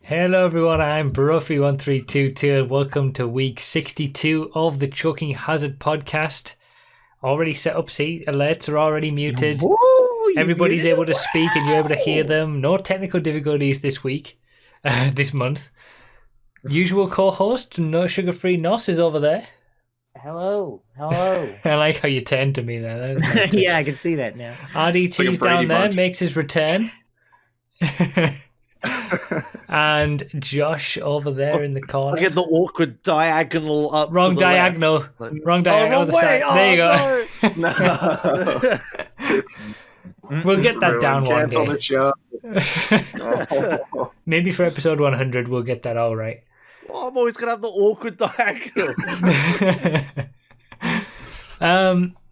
Hello everyone, I'm Broughy1322 and welcome to week 62 of the Choking Hazard podcast. Already set up, see, alerts are already muted. Woo, Everybody's able to speak and you're able to hear them. No technical difficulties this week, this month. Usual co-host, no sugar-free Nos is over there. Hello. I like how you turned to me there. That was nice. Yeah, I can see that now. RDT's down there, makes his return. And Josh over there in the corner. I get the awkward diagonal up. Wrong to the diagonal. left. Wrong diagonal. wrong way. There you go. No. We'll get that down one Cancel day. the show. Maybe for episode 100 we'll get that all right. Oh, I'm always gonna have the awkward diagonal.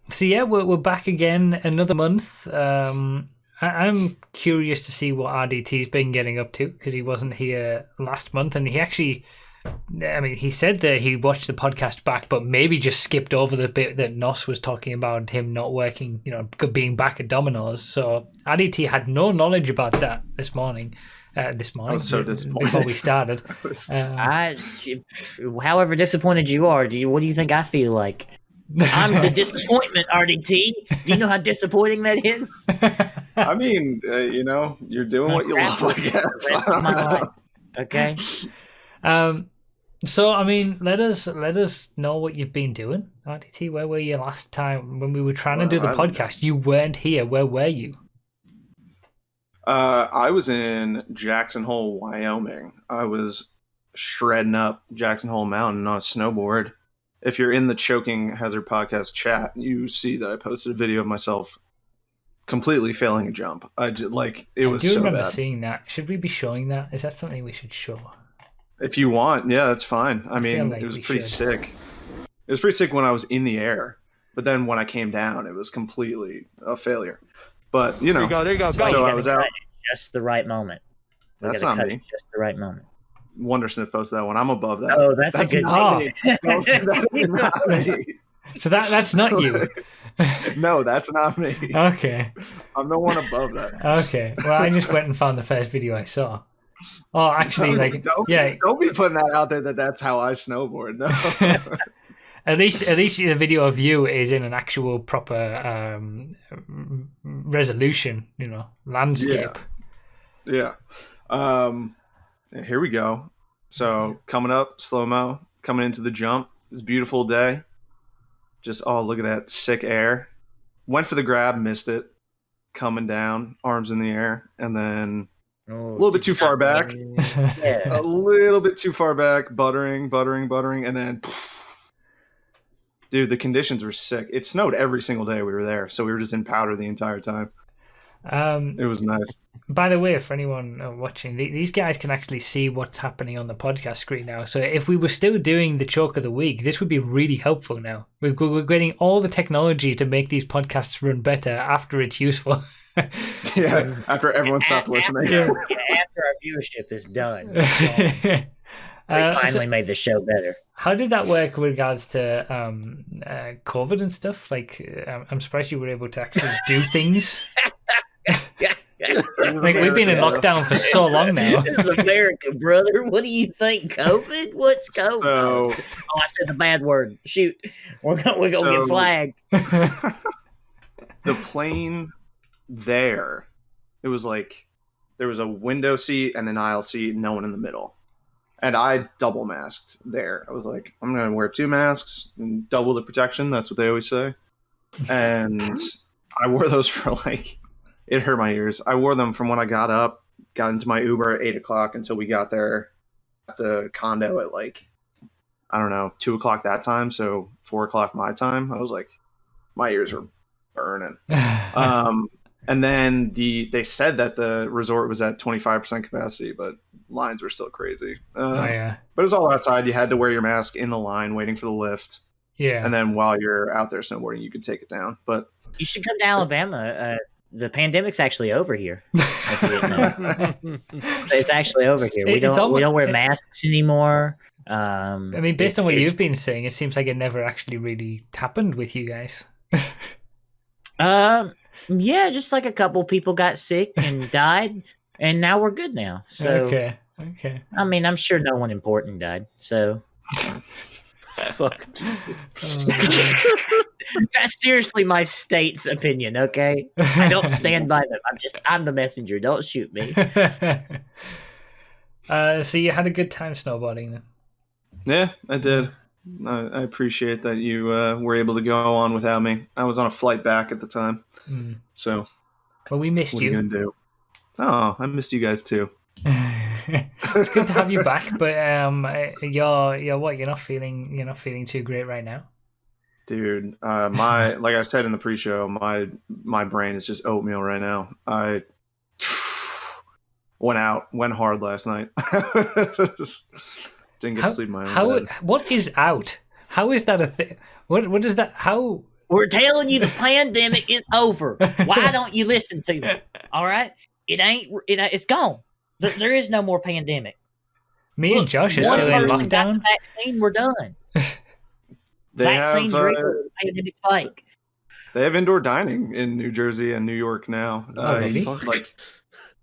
So yeah, we're back again another month. I'm curious to see what RDT's been getting up to because he wasn't here last month, and he actually, he said that he watched the podcast back, but maybe just skipped over the bit that Nos was talking about him not working, being back at Domino's. So RDT had no knowledge about that this morning. I was so disappointed before we started. However disappointed you are, what do you think I feel like? I'm the disappointment, RDT. Do you know how disappointing that is? I mean, you're doing what you love, I guess. Rest of my life. Okay. So let us know what you've been doing, RDT. Where were you last time when we were trying to do the podcast? You weren't here. Where were you? I was in Jackson Hole, Wyoming. I was shredding up Jackson Hole Mountain on a snowboard. If you're in the Choking Hazard podcast chat, you see that I posted a video of myself completely failing a jump. It was so bad. I do remember seeing that. Should we be showing that? Is that something we should show? If you want, yeah, that's fine. It was pretty sick. It was pretty sick when I was in the air, but then when I came down, it was completely a failure. But there you go. So I was out. Just the right moment. That's not me. Just the right moment. Wondersmith posted that one. I'm above that. Oh, that's a good one. That's not me. So that's not you. No, that's not me. Okay. I'm the one above that. Okay. Well, I just went and found the first video I saw. Oh, actually, don't be putting that out there that's how I snowboard. No. At least the video of you is in an actual proper resolution, landscape. Yeah. Here we go. So coming up, slow-mo, coming into the jump. It's a beautiful day. Just, look at that sick air. Went for the grab, missed it. Coming down, arms in the air, and then a little bit too far back. A little bit too far back, buttering, and then... Dude, the conditions were sick. It snowed every single day we were there, so we were just in powder the entire time. It was nice. By the way, for anyone watching, these guys can actually see what's happening on the podcast screen now. So if we were still doing the Choke of the Week, this would be really helpful now. We're getting all the technology to make these podcasts run better after it's useful. Yeah, after everyone stopped listening. After our viewership is done. We finally made the show better. How did that work with regards to COVID and stuff? I'm surprised you were able to actually do things. We've been in lockdown for so long now. This is America, brother. What do you think? COVID? What's COVID? So, I said the bad word. Shoot, we're gonna get flagged. The plane there, it was like there was a window seat and an aisle seat, no one in the middle. And I double masked there. I was like, I'm going to wear 2 masks and double the protection. That's what they always say. And I wore those for it hurt my ears. I wore them from when I got up, got into my Uber at 8 o'clock until we got there at the condo at 2 o'clock that time. So 4 o'clock my time. I was like, my ears were burning. And then they said that the resort was at 25% capacity, but lines were still crazy. But it was all outside. You had to wear your mask in the line waiting for the lift. Yeah. And then while you're out there snowboarding, you could take it down. But you should come to Alabama. The pandemic's actually over here. If you didn't know. It's actually over here. We don't wear masks anymore. Based on what you've been saying, it seems like it never actually really happened with you guys. Yeah, just like a couple people got sick and died, and now we're good now. So okay. Okay. I mean, I'm sure no one important died, so. Fuck Jesus. That's seriously my state's opinion, okay? I don't stand by them. I'm the messenger. Don't shoot me. So you had a good time snowboarding then? Yeah, I did. I appreciate that you were able to go on without me. I was on a flight back at the time, so. Well, we missed what are you gonna do? Oh, I missed you guys too. It's good to have you back, but you're what? You're not feeling too great right now, dude. My like I said in the pre-show, my brain is just oatmeal right now. I went hard last night. Didn't get sleep in my own bed. What is out? How is that a thing? What is that? How? We're telling you the pandemic is over. Why don't you listen to me? All right, it's gone. There is no more pandemic. Me and Josh are still in lockdown. Got the vaccine, we're done. Vaccine's real. Pandemic's fake. They have indoor dining in New Jersey and New York now. Really?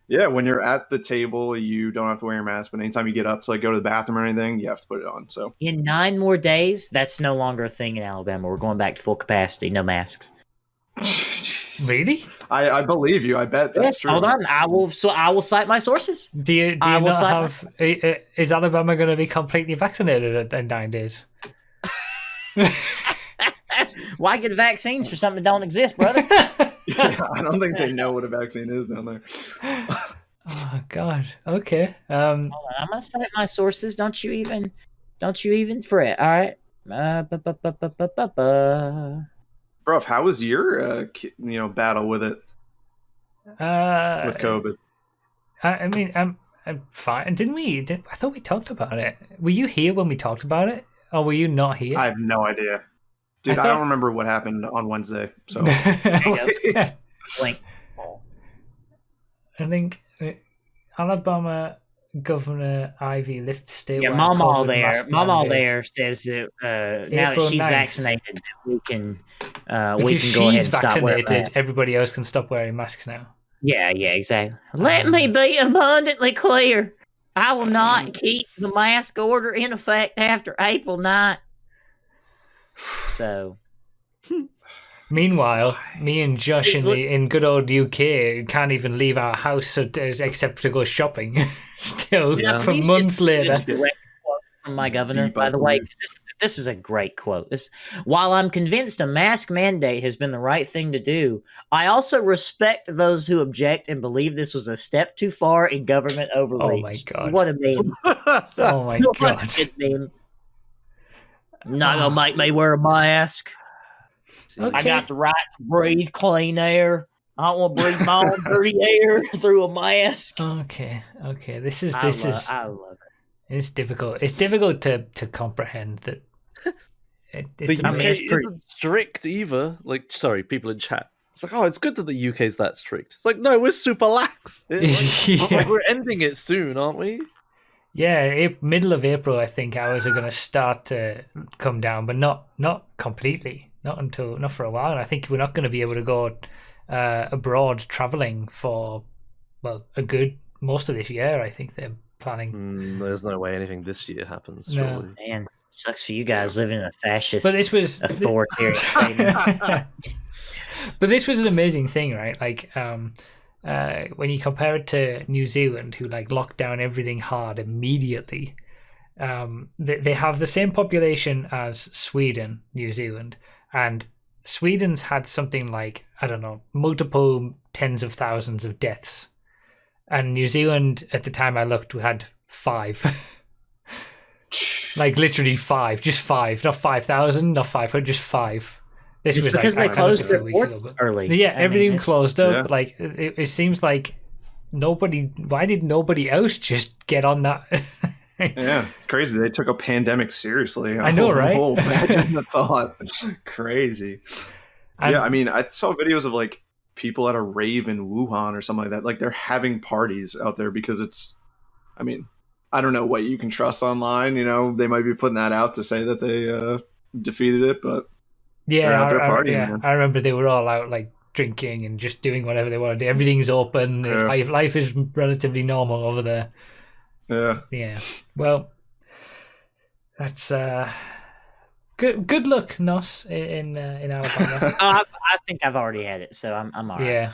Yeah, when you're at the table, you don't have to wear your mask. But anytime you get up to go to the bathroom or anything, you have to put it on. So in 9 more days, that's no longer a thing in Alabama. We're going back to full capacity, no masks. Really? I believe you. I bet that's true. Hold on, I will cite my sources. Do you not have? Is Alabama going to be completely vaccinated in 9 days? Why get vaccines for something that don't exist, brother? Yeah, I don't think they know what a vaccine is down there. Oh God. Okay. Hold on, I'm gonna cite my sources. Don't you even fret. All right. Bro, how was your battle with it? With COVID. I mean, I'm fine. Didn't we? I thought we talked about it. Were you here when we talked about it, or were you not here? I have no idea. Dude, I don't remember what happened on Wednesday. So I think Alabama Governor Ivey lifts statewide. Yeah, Mama there says that now that she's 9th. Vaccinated, we can go ahead and stop wearing masks. Everybody else can stop wearing masks now. Yeah, exactly. Let me be abundantly clear. I will not keep the mask order in effect after April 9th. So, meanwhile, me and Josh in good old UK can't even leave our house except to go shopping. Still, for months later. From my governor, by the way, this is a great quote. While I'm convinced a mask mandate has been the right thing to do, I also respect those who object and believe this was a step too far in government overreach. Oh my God! What a meme! Oh my God! Not gonna make me wear a mask. Okay. I got the right to breathe clean air. I don't want to breathe my own dirty air through a mask. Okay. This is. I love it. It's difficult. It's difficult to comprehend that. The UK isn't strict either. Sorry, people in chat. It's like, it's good that the UK's that strict. It's like, no, we're super lax. We're ending it soon, aren't we? Yeah, middle of April, I think hours are going to start to come down, but not completely, not for a while. And I think we're not going to be able to go abroad traveling for a good most of this year. I think they're planning. There's no way anything this year happens. No. Surely. Man, sucks for you guys living in a fascist, but this was authoritarian state. But this was an amazing thing, right? When you compare it to New Zealand, who locked down everything hard immediately, they have the same population as Sweden, New Zealand, and Sweden's had something like, I don't know, multiple tens of thousands of deaths, and New Zealand at the time I looked, we had 5. Literally 5, just 5, not 5,000, not 500, just 5. This was because they closed their ports early. Yeah, everything closed up. Yeah. It seems like nobody. Why did nobody else just get on that? Yeah, it's crazy. They took a pandemic seriously. I know, right? Imagine the thought. Crazy. Yeah, I mean, I saw videos of people at a rave in Wuhan or something like that. They're having parties out there because it's. I mean, I don't know what you can trust online. They might be putting that out to say that they defeated it, but. Yeah, I remember they were all out drinking and just doing whatever they want to do. Everything's open. Yeah. Life is relatively normal over there. Yeah. Well, that's good luck, Nos, in Alabama. I think I've already had it, so I'm all right. Yeah.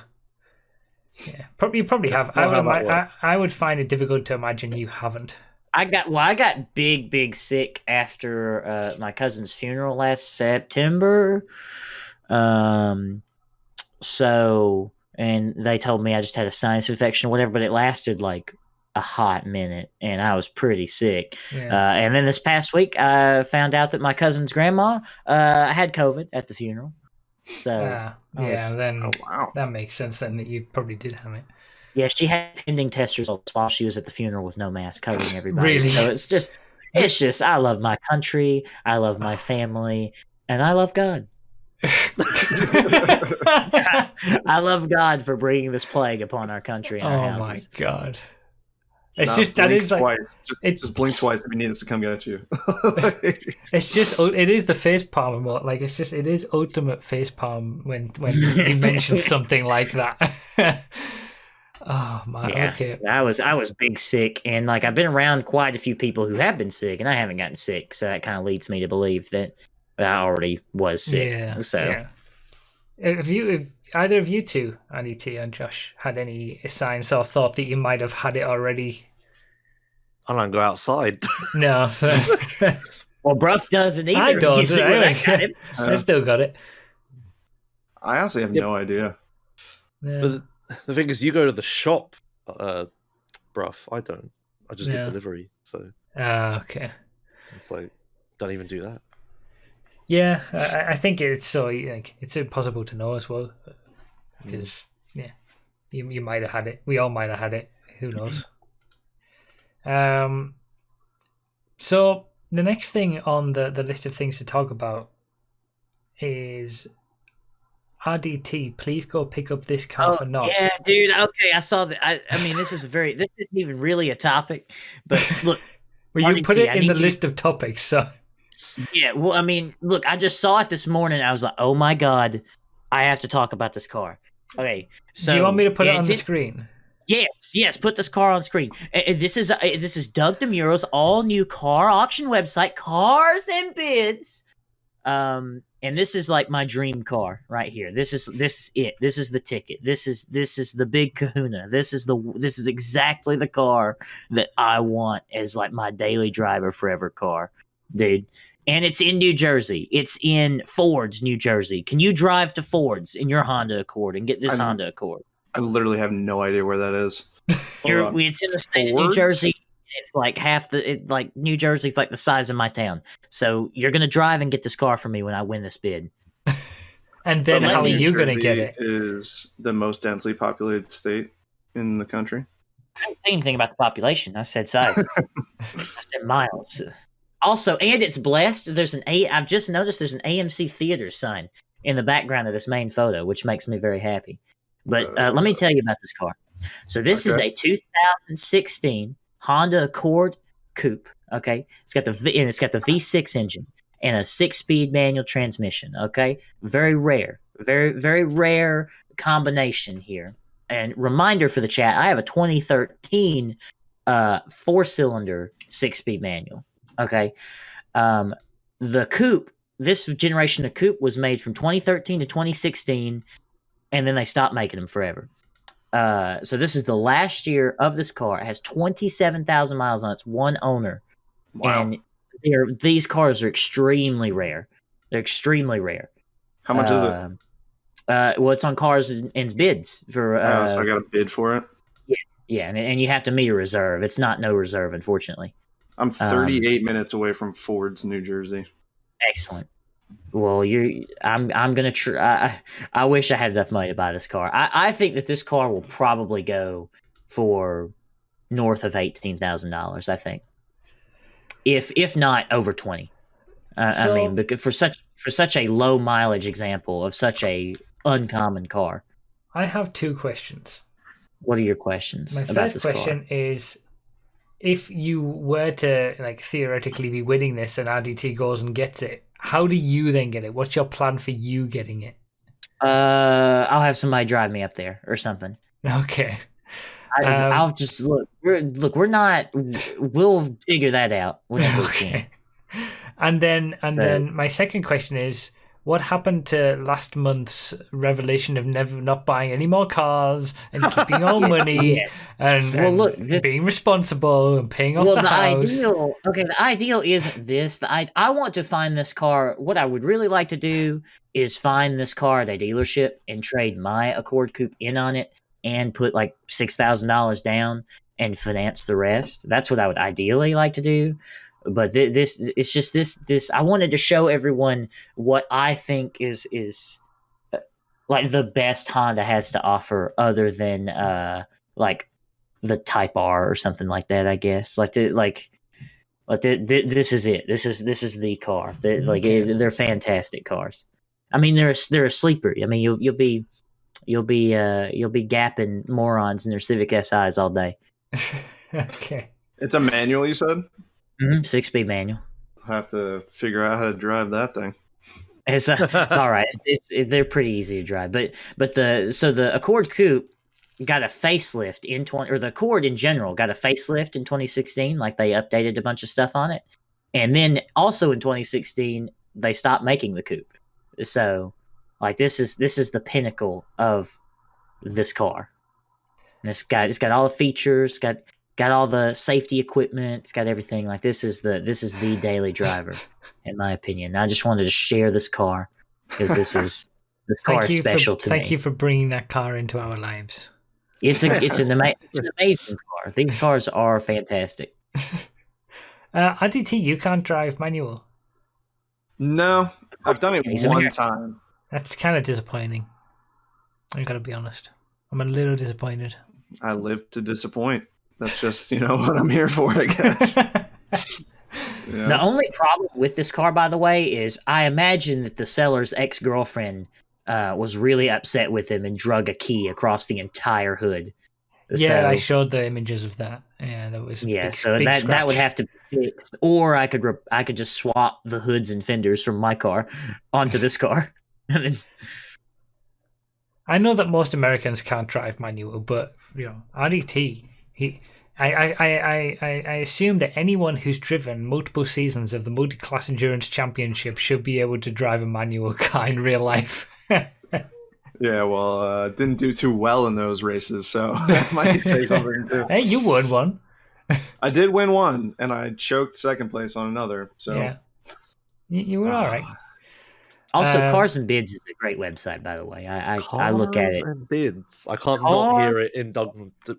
You probably have. I would find it difficult to imagine you haven't. I got big sick after my cousin's funeral last September. So, and they told me I just had a sinus infection or whatever, but it lasted like a hot minute and I was pretty sick. Yeah. And then this past week I found out that my cousin's grandma had COVID at the funeral. So that makes sense then that you probably did have it. Yeah, she had pending test results while she was at the funeral with no mask covering everybody. Really? So it's just I love my country, I love my family, and I love God. I love God for bringing this plague upon our country and our houses. Oh my God! It's just that is like twice. Just blink twice if he needs to come get you. It's just it is the facepalm. Like it is ultimate facepalm when he mentions something like that. Oh man! Yeah, okay. I was big sick, and like I've been around quite a few people who have been sick, and I haven't gotten sick, so that kind of leads me to believe that I already was sick. Yeah. So, yeah. If either of you two, Andy T and Josh, had any signs or thought that you might have had it already? I don't go outside. No. Well, Bruff doesn't either. I don't. I still got it. I honestly have no idea. Yeah. But the thing is, you go to the shop, Bruff. I don't. I just get delivery. So. Okay. It's like, don't even do that. Yeah, I think it's it's impossible to know as well, because you might have had it. We all might have had it. Who knows? So the next thing on the list of things to talk about is RDT. Please go pick up this car for Nos. Yeah, dude. Okay, I saw that. I mean, this isn't even really a topic, but look. Well, you put it in the list of topics, so. Yeah, well, I mean, look, I just saw it this morning. I was like, oh my God, I have to talk about this car. Okay, so. Do you want me to put it on the screen? Yes, put this car on screen. This is Doug DeMuro's all new car auction website, Cars and Bids. And this is like my dream car right here. This is it. This is the ticket. This is the big kahuna. This is exactly the car that I want as like my daily driver forever car, dude. And it's in New Jersey. It's in Ford's, New Jersey. Can you drive to Ford's in your Honda Accord and get this Honda Accord? I literally have no idea where that is. It's in the state of New Jersey. It's like New Jersey's like the size of my town. So you're gonna drive and get this car for me when I win this bid. And then how are you gonna get it? Is the most densely populated state in the country. I didn't say anything about the population. I said size. I said miles. Also, and it's blessed. I've just noticed there's an AMC Theater sign in the background of this main photo, which makes me very happy. But let me tell you about this car. So this is a 2016 Honda Accord Coupe. Okay, it's got the V6 engine and a 6-speed manual transmission. Okay, very rare, very rare combination here. And reminder for the chat: I have a 2013 4-cylinder 6-speed manual. Okay, the coupe, this generation of coupe was made from 2013 to 2016, and then they stopped making them forever. So this is the last year of this car. It has 27,000 miles on its one owner. Wow. And these cars are extremely rare. They're extremely rare. How much is it? Well, it's on Cars and Bids for. So I got a bid for it. Yeah, and you have to meet a reserve. It's not no reserve, unfortunately. I'm 38 minutes away from Ford's, New Jersey. Excellent. Well, I'm gonna try. I wish I had enough money to buy this car. I think that this car will probably go for north of $18,000. I think, if not over 20. I mean, because for such a low mileage example of such a uncommon car. I have 2 questions. What are your questions? My first question is, if you were to theoretically be winning this and RDT goes and gets it, how do you then get it? What's your plan for you getting it? I'll have somebody drive me up there or something. Okay. I'll just look. We're not. We'll figure that out whenever we can. And then my second question is, what happened to last month's revelation of not buying any more cars and keeping all money and being responsible and paying off the house? The ideal isn't this. I want to find this car. What I would really like to do is find this car at a dealership and trade my Accord Coupe in on it and put like $6,000 down and finance the rest. That's what I would ideally like to do. But it's just this. I wanted to show everyone what I think is like the best Honda has to offer, other than like the Type R or something like that. I guess this is it. This is the car. They're fantastic cars. I mean, they're a sleeper. I mean, you'll be gapping morons in their Civic SIs all day. Okay. It's a manual, you said? 6-speed manual. I have to figure out how to drive that thing. It's all right. They're pretty easy to drive. But the Accord Coupe got a facelift the Accord in general got a facelift in 2016. Like, they updated a bunch of stuff on it, and then also in 2016 they stopped making the coupe. So, like, this is the pinnacle of this car. And it's got all the features. Got all the safety equipment. It's got everything. Like, this is the daily driver, in my opinion. I just wanted to share this car because this car is special to me. Thank you for bringing that car into our lives. It's an amazing car. These cars are fantastic. RDT, you can't drive manual. No, I've done it one time. That's kind of disappointing. I gotta be honest. I'm a little disappointed. I live to disappoint. That's just, what I'm here for, I guess. Yeah. The only problem with this car, by the way, is I imagine that the seller's ex-girlfriend was really upset with him and drug a key across the entire hood. Yeah, I showed the images of that. Yeah, that was big that would have to be fixed. Or I could just swap the hoods and fenders from my car onto this car. I know that most Americans can't drive manual, but RDT. I assume that anyone who's driven multiple seasons of the Multi-Class Endurance Championship should be able to drive a manual car in real life. Yeah, well, didn't do too well in those races, so that might say something too. Hey, you won one. I did win one, and I choked second place on another. So yeah, you were all right. Also, Cars and Bids is a great website, by the way. I look at it. Cars and Bids. I can't not hear it in Doug's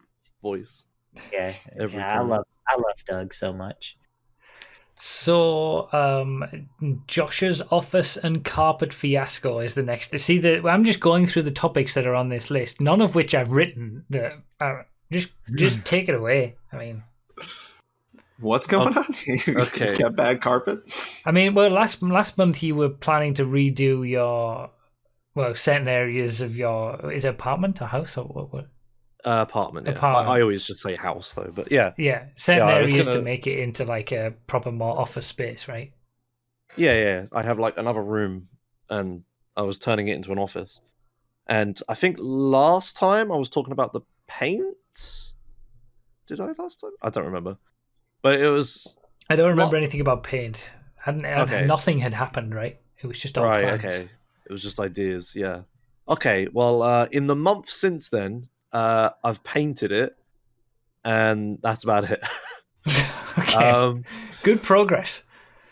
voice. Yeah, I love Doug so much. So, Josh's office and carpet fiasco is the next. See, I'm just going through the topics that are on this list, none of which I've written. Just take it away. I mean, what's going on? Okay, you got bad carpet. I mean, well, last month you were planning to redo your certain areas of your apartment or house or what? Apartment. Yeah. I always just say house though, but yeah. Yeah, certain areas to make it into like a proper more office space, right? Yeah. I have like another room, and I was turning it into an office. And I think last time I was talking about the paint. Did I last time? I don't remember. But it was. I don't remember anything about paint. Nothing had happened, right? It was just all plans. Okay. It was just ideas. Yeah. Okay. Well, in the month since then. I've painted it, and that's about it. Okay. Good progress.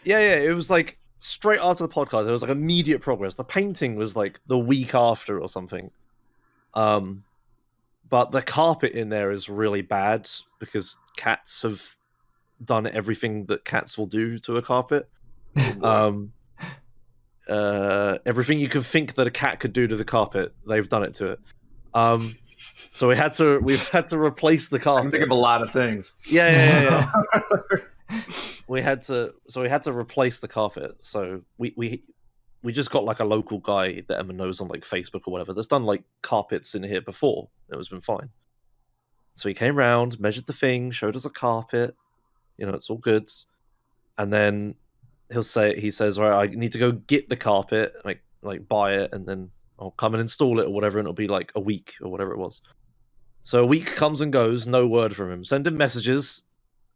Yeah. It was like straight after the podcast. It was like immediate progress. The painting was like the week after or something. But the carpet in there is really bad because cats have done everything that cats will do to a carpet. Everything you can think that a cat could do to the carpet, they've done it to it. So we've had to replace the carpet. I can think of a lot of things. Yeah. we had to replace the carpet. So we just got like a local guy that Emma knows on like Facebook or whatever that's done like carpets in here before. It's been fine. So he came round, measured the thing, showed us a carpet. It's all good. And then he says, all right, I need to go get the carpet, like buy it, and then I'll come and install it or whatever, and it'll be like a week or whatever it was. So a week comes and goes, no word from him. Send him messages,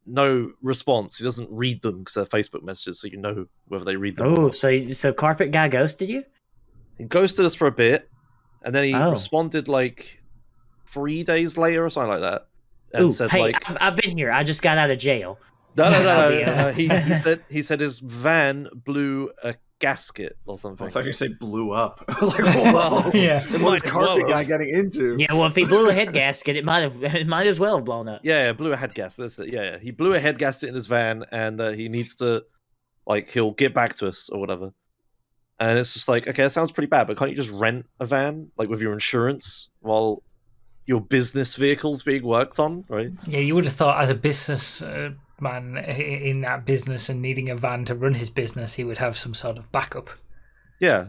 no response. He doesn't read them because they're Facebook messages, so you know whether they read them. Oh, so Carpet Guy ghosted you? He ghosted us for a bit, and then he responded like 3 days later or something like that, and said, hey, like, I've been here. I just got out of jail. No. He said his van blew a gasket or something. I thought you said blew up. I was like, whoa, yeah. What's Carpet Guy getting into? Yeah, well, if he blew a head gasket, it might as well have blown up. Yeah, blew a head gasket. That's it. Yeah, he blew a head gasket in his van, and he needs to, like, he'll get back to us or whatever. And it's just like, okay, that sounds pretty bad, but can't you just rent a van, like, with your insurance while your business vehicle's being worked on, right? Yeah, you would have thought as a business man in that business and needing a van to run his business, he would have some sort of backup. Yeah.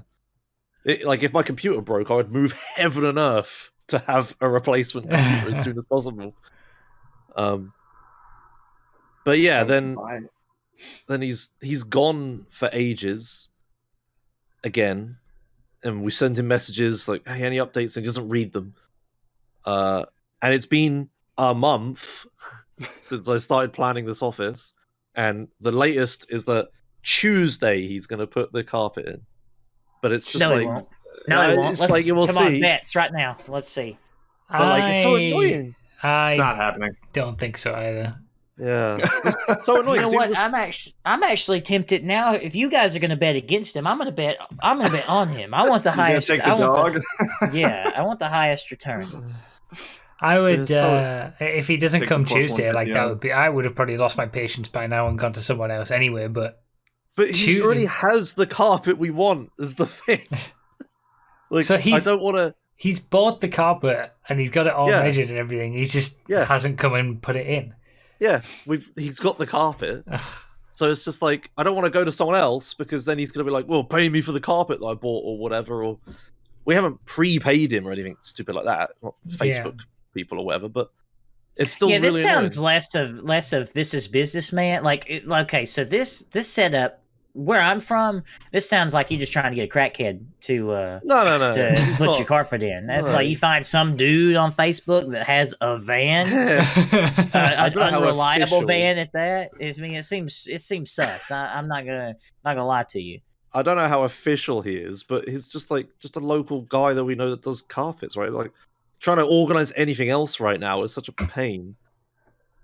Like, if my computer broke, I would move heaven and earth to have a replacement computer as soon as possible. But yeah, then he's gone for ages again, and we send him messages like, hey, any updates? And he doesn't read them. And it's been a month since I started planning this office, and the latest is that Tuesday he's going to put the carpet in. But it's just he won't. No, he won't. It's like you will see. Come on, bets right now. Let's see. But like, it's so annoying. It's not happening. Don't think so either. Yeah, it's so annoying. You know what? I'm actually tempted now. If you guys are going to bet against him, I'm going to bet on him. I want the highest. Take the dog. I want the highest return. I would, if he doesn't come Tuesday, like that would be. I would have probably lost my patience by now and gone to someone else anyway. But he already has the carpet we want. Is the thing. Like, so I don't want to. He's bought the carpet and he's got it all measured and everything. He just hasn't come and put it in. Yeah, he's got the carpet. So it's just like, I don't want to go to someone else because then he's going to be like, well, pay me for the carpet that I bought or whatever. Or we haven't prepaid him or anything stupid like that. Not Facebook people or whatever, but it's still really this sounds annoying. less of this is businessman. Okay, so this setup where I'm from, this sounds like you're just trying to get a crackhead to to put your carpet in. That's like you find some dude on Facebook that has a van, an unreliable van at that. I mean, it seems sus. I'm not gonna lie to you. I don't know how official he is, but he's just a local guy that we know that does carpets, right? Like, trying to organize anything else right now is such a pain.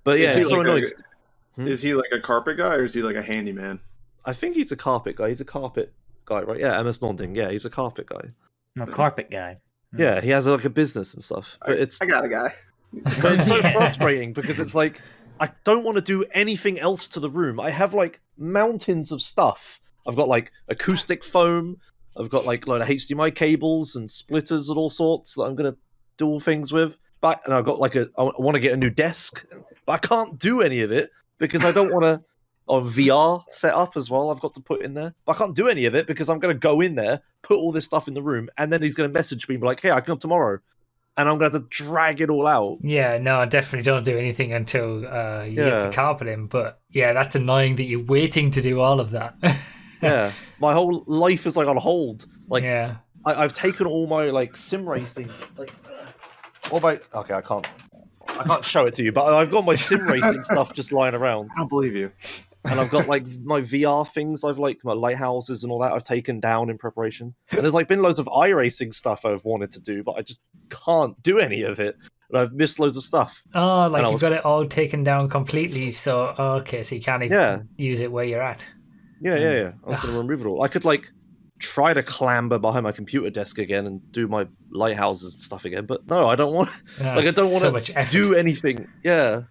But yeah, it's so annoying. Is he like a carpet guy or is he like a handyman? I think he's a carpet guy. He's a carpet guy, right? Yeah, MS Nonding. Yeah, he's a carpet guy. A carpet guy. Yeah, he has like a business and stuff. But I got a guy. But it's so frustrating because it's like, I don't want to do anything else to the room. I have like mountains of stuff. I've got like acoustic foam. I've got like a load of HDMI cables and splitters and all sorts that I'm going to do all things with. And I've got I want to get a new desk, but I can't do any of it because I don't want to. Or VR setup as well, I've got to put in there. I can't do any of it because I'm going to go in there, put all this stuff in the room, and then he's going to message me and be like, hey, I can come tomorrow. And I'm going to have to drag it all out. Yeah, no, I definitely don't do anything until you get the carpet in. But yeah, that's annoying that you're waiting to do all of that. Yeah, my whole life is like on hold. Like, I've taken all my like sim racing. Like, okay, I can't show it to you, but I've got my sim racing stuff just lying around. I don't believe you. And I've got like my VR things. I've like my lighthouses and all that I've taken down in preparation. And there's like been loads of iRacing stuff I've wanted to do, but I just can't do any of it. And I've missed loads of stuff. Oh, like you've got it all taken down completely. So okay, so you can't even use it where you're at. Yeah. I was going to remove it all. I could like try to clamber behind my computer desk again and do my lighthouses and stuff again, but no, I don't want. I don't want to do anything. Yeah.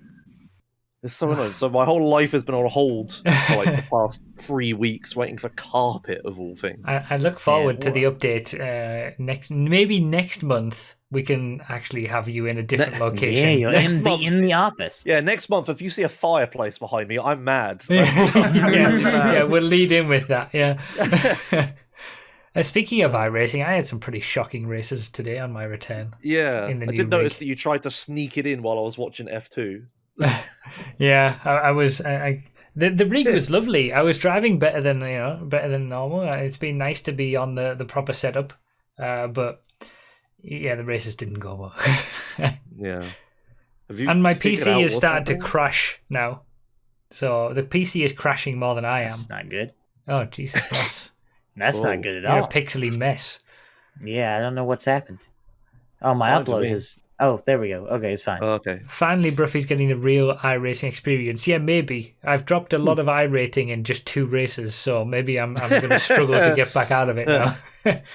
It's so annoying. So my whole life has been on hold for like the past 3 weeks, waiting for carpet of all things. I look forward to the update next month. We can actually have you in a different location. Yeah, you're in the office. Yeah, next month if you see a fireplace behind me, I'm mad. yeah, we'll lead in with that. Yeah. Speaking of iRacing, I had some pretty shocking races today on my return. Yeah, I did notice that you tried to sneak it in while I was watching F2. Yeah, I was. The rig was lovely. I was driving better than normal. It's been nice to be on the proper setup, but yeah, the races didn't go well. Yeah. And my PC has started to crash now. So the PC is crashing more than I am. That's not good. Oh, Jesus, That's not good at You're all. a pixely mess. Yeah, I don't know what's happened. Oh, my upload has... Oh, there we go. Okay, it's fine. Okay. Finally, Broughy's getting the real iRacing experience. Yeah, maybe. I've dropped a lot of iRating in just 2 races, so maybe I'm going to struggle to get back out of it now.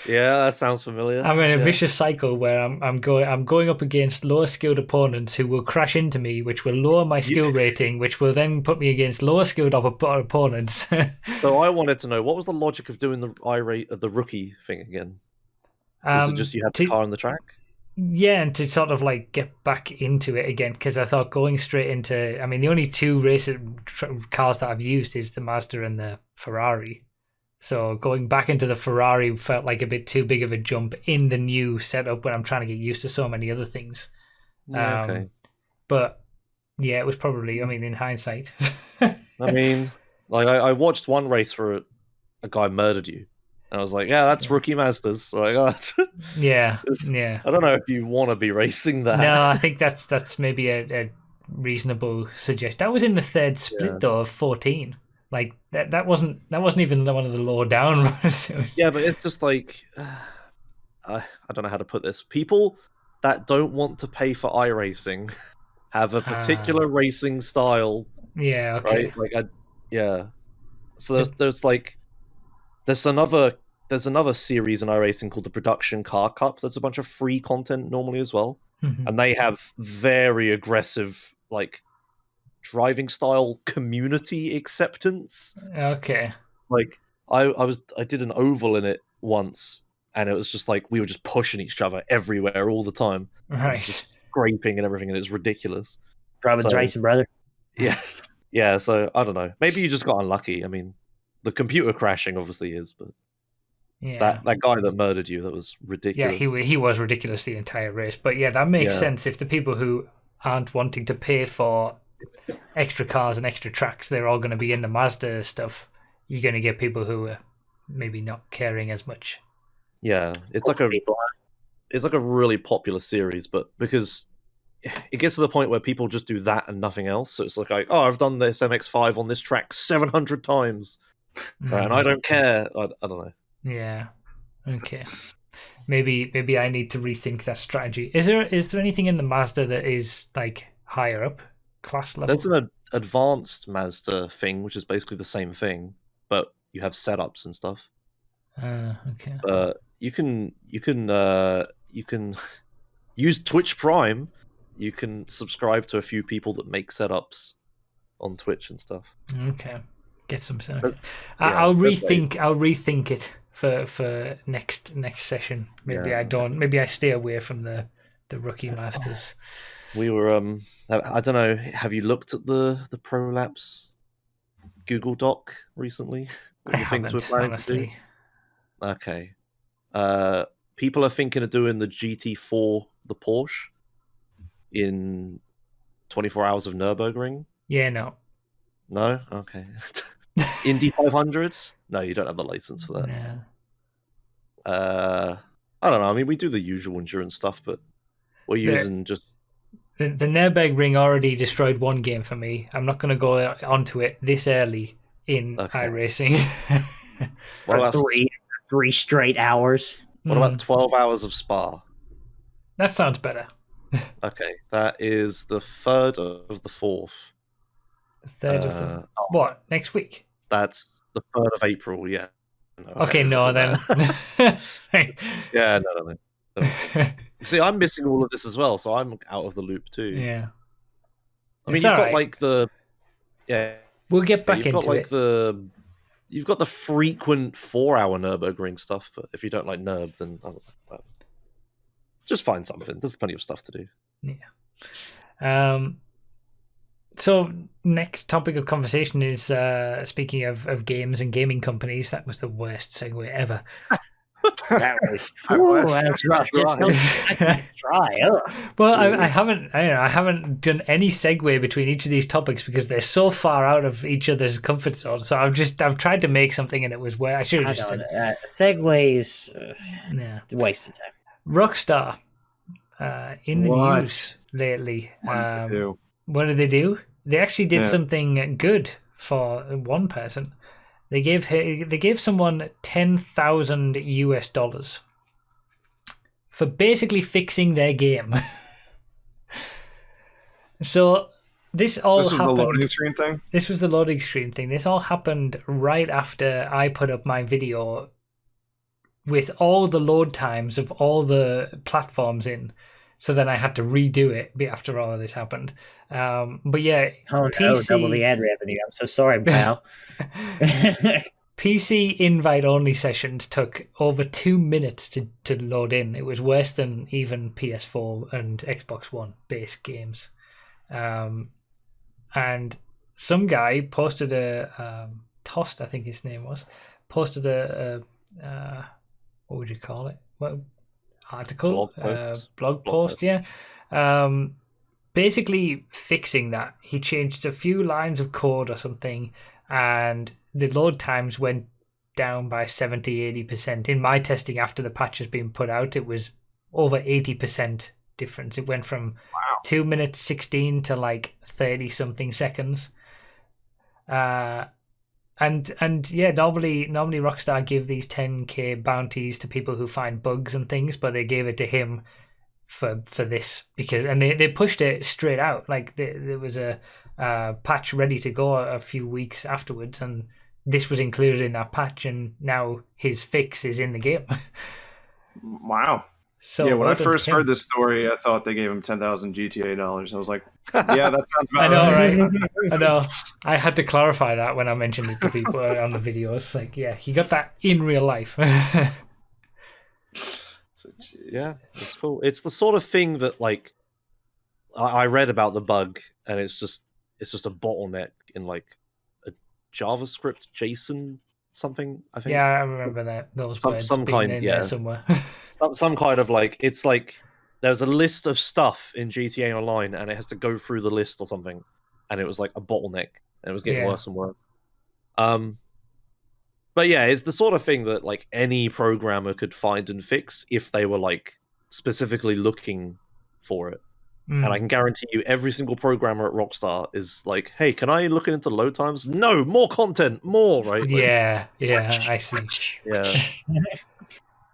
Yeah, that sounds familiar. I'm in a vicious cycle where I'm going up against lower skilled opponents who will crash into me, which will lower my skill rating, which will then put me against lower skilled opponents. So I wanted to know, what was the logic of doing the rookie thing again? Was it just you had the car on the track? Yeah, and to sort of like get back into it again, because I thought going straight into, I mean, the only 2 race cars that I've used is the Mazda and the Ferrari. So going back into the Ferrari felt like a bit too big of a jump in the new setup when I'm trying to get used to so many other things. Yeah, okay. But yeah, it was probably, I mean, in hindsight. I mean, like I watched one race where a guy murdered you. And I was like, yeah, that's rookie Mazdas. Like, yeah. I don't know if you want to be racing that. No, I think that's maybe a reasonable suggestion. That was in the 3rd split though of 14. Like that wasn't even one of the lower down runs. Yeah, but it's just like I don't know how to put this. People that don't want to pay for iRacing have a particular racing style. Yeah. Okay. Right. Yeah. So there's another series in iRacing called the Production Car Cup. That's a bunch of free content normally as well, and they have very aggressive like driving style community acceptance. Okay. Like I did an oval in it once, and it was just like we were just pushing each other everywhere all the time, right? Just scraping and everything, and it's ridiculous. Robin's racing, brother. Yeah. So I don't know. Maybe you just got unlucky. I mean, the computer crashing obviously is, but that guy that murdered you, that was ridiculous. Yeah, he was ridiculous the entire race. But yeah, that makes sense. If the people who aren't wanting to pay for extra cars and extra tracks, they're all going to be in the Mazda stuff, you're going to get people who are maybe not caring as much. Yeah, it's like a really popular series, but because it gets to the point where people just do that and nothing else. So it's like, oh, I've done this MX-5 on this track 700 times, and I don't care. I don't know. Yeah. Okay. Maybe I need to rethink that strategy. Is there anything in the Mazda that is like higher up class level? There's an advanced Mazda thing, which is basically the same thing, but you have setups and stuff. Okay. You can use Twitch Prime. You can subscribe to a few people that make setups on Twitch and stuff. Okay, get some. I'll rethink it for next session. Maybe I don't. Maybe I stay away from the rookie masters. We were I don't know. Have you looked at the Prolapse Google Doc recently? I haven't, honestly. Okay. People are thinking of doing the GT4, the Porsche, in 24 hours of Nürburgring. Yeah, no. No? Okay. Indy 500? No, you don't have the license for that. Yeah. I don't know. I mean, we do the usual endurance stuff, but we're using just... The Nürburgring already destroyed one game for me. I'm not going to go onto it this early in iRacing. For three straight hours. What about 12 hours of Spa? That sounds better. Okay, that is the 3rd of the 4th. The 3rd of the... What, next week? That's the 3rd of April, yeah. No, okay, no, then... Yeah, no. See, I'm missing all of this as well, so I'm out of the loop too. Yeah. I mean, you've got like the... Yeah. We'll get back into it. You've got the frequent 4-hour Nürburgring stuff, but if you don't like Nürb, then just find something. There's plenty of stuff to do. Yeah. So next topic of conversation is speaking of games and gaming companies. That was the worst segue ever. That's rough. Just try. Well, I haven't done any segue between each of these topics because they're so far out of each other's comfort zone. So I've tried to make something, and it was where I should have just said segues. Waste of time. Rockstar in the news. lately. What did they do? They actually did something good for one person. They gave someone $10,000 for basically fixing their game. So this was happened. The loading screen thing? This was the loading screen thing. This all happened right after I put up my video with all the load times of all the platforms in. So then I had to redo it after all of this happened. But yeah, PC... double the ad revenue. I'm so sorry, pal. PC invite-only sessions took over 2 minutes to load in. It was worse than even PS4 and Xbox One base games. And some guy posted Tost, I think his name was, posted a what would you call it? Well, article, blog post, yeah. Basically fixing that. He changed a few lines of code or something, and the load times went down by 70-80%. In my testing after the patch has been put out, it was over 80% difference. It went from 2 minutes 16 to like 30 something seconds. And yeah, normally Rockstar give these 10k bounties to people who find bugs and things, but they gave it to him for this because they pushed it straight out. Like there was a patch ready to go a few weeks afterwards, and this was included in that patch, and now his fix is in the game. Wow. So yeah, when I first heard this story, I thought they gave him 10,000 GTA dollars. I was like, yeah, that sounds about right. I know. I had to clarify that when I mentioned it to people on the videos. Like, yeah, he got that in real life. Yeah, it's cool. It's the sort of thing that, like, I read about the bug, and it's just a bottleneck in like a JavaScript JSON something. I think. Yeah, I remember that. Those words some kind, in there somewhere. some kind of like, it's like there's a list of stuff in GTA Online, and it has to go through the list or something, and it was like a bottleneck, and it was getting worse and worse. But yeah, it's the sort of thing that like any programmer could find and fix if they were like specifically looking for it. And I can guarantee you every single programmer at Rockstar is like, hey, can I look into load times? No, more content, more, right? Yeah, I see. Yeah.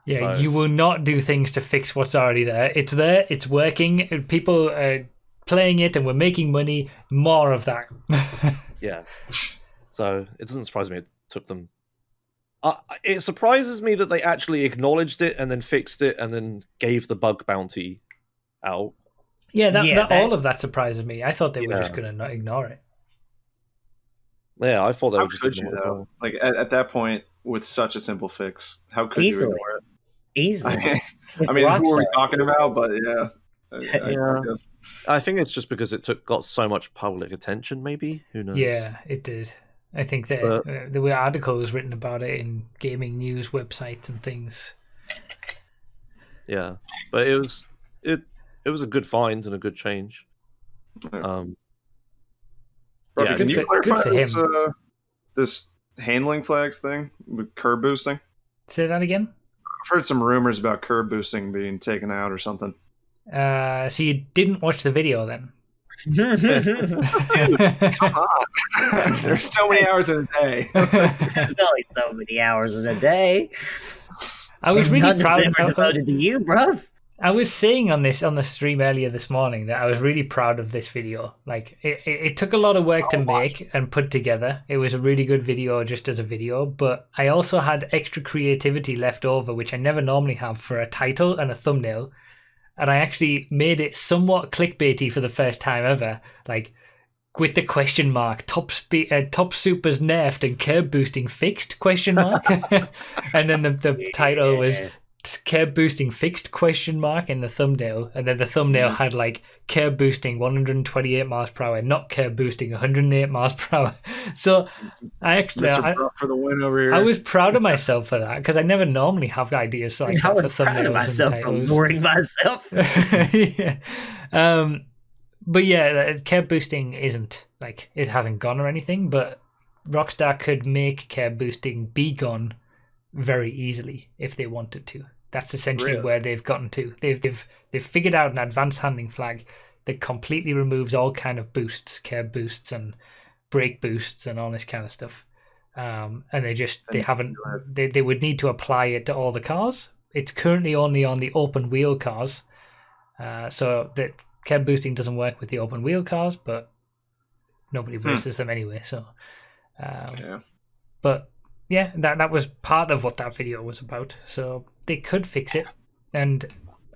Yeah, so you will not do things to fix what's already there. It's there, it's working, people are playing it, and we're making money. More of that. Yeah. So it doesn't surprise me it took them. It surprises me that they actually acknowledged it and then fixed it and then gave the bug bounty out. Yeah, that all of that surprises me. I thought they were just going to not ignore it. Yeah, I thought they were just ignore it. Like at that point, with such a simple fix, how could you ignore it? Easily. I mean, who are we talking about? But yeah. I think it's just because it got so much public attention, maybe? Who knows? Yeah, it did. I think that there were articles written about it in gaming news websites and things. Yeah, but it was a good find and a good change. Broughy, yeah, can you clarify this handling flags thing with curb boosting? Say that again? I've heard some rumors about curb boosting being taken out or something. So you didn't watch the video then? Dude, come on. There's so many hours in a day. There's only so many hours in a day. I was really proud of devoted to you, bruv. I was saying on the stream earlier this morning that I was really proud of this video. Like it took a lot of work to make and put together. It was a really good video just as a video, but I also had extra creativity left over, which I never normally have, for a title and a thumbnail. And I actually made it somewhat clickbaity for the first time ever, like with the question mark, top supers nerfed and curb boosting fixed ? And then the title was curb boosting fixed ? In the thumbnail, and then the thumbnail had like curb boosting 128 miles per hour, not curb boosting 108 miles per hour. So I actually for the win over here. I was proud of myself for that, because I never normally have ideas like that for thumbnails and myself titles. For boring myself. Yeah. But yeah, curb boosting isn't like, it hasn't gone or anything, but Rockstar could make curb boosting be gone very easily if they wanted to. That's essentially where they've gotten to. They've figured out an advanced handling flag that completely removes all kind of boosts, curb boosts and brake boosts and all this kind of stuff. And they would need to apply it to all the cars. It's currently only on the open wheel cars. So that curb boosting doesn't work with the open wheel cars, but nobody races them anyway. So, but yeah, that was part of what that video was about. So they could fix it, and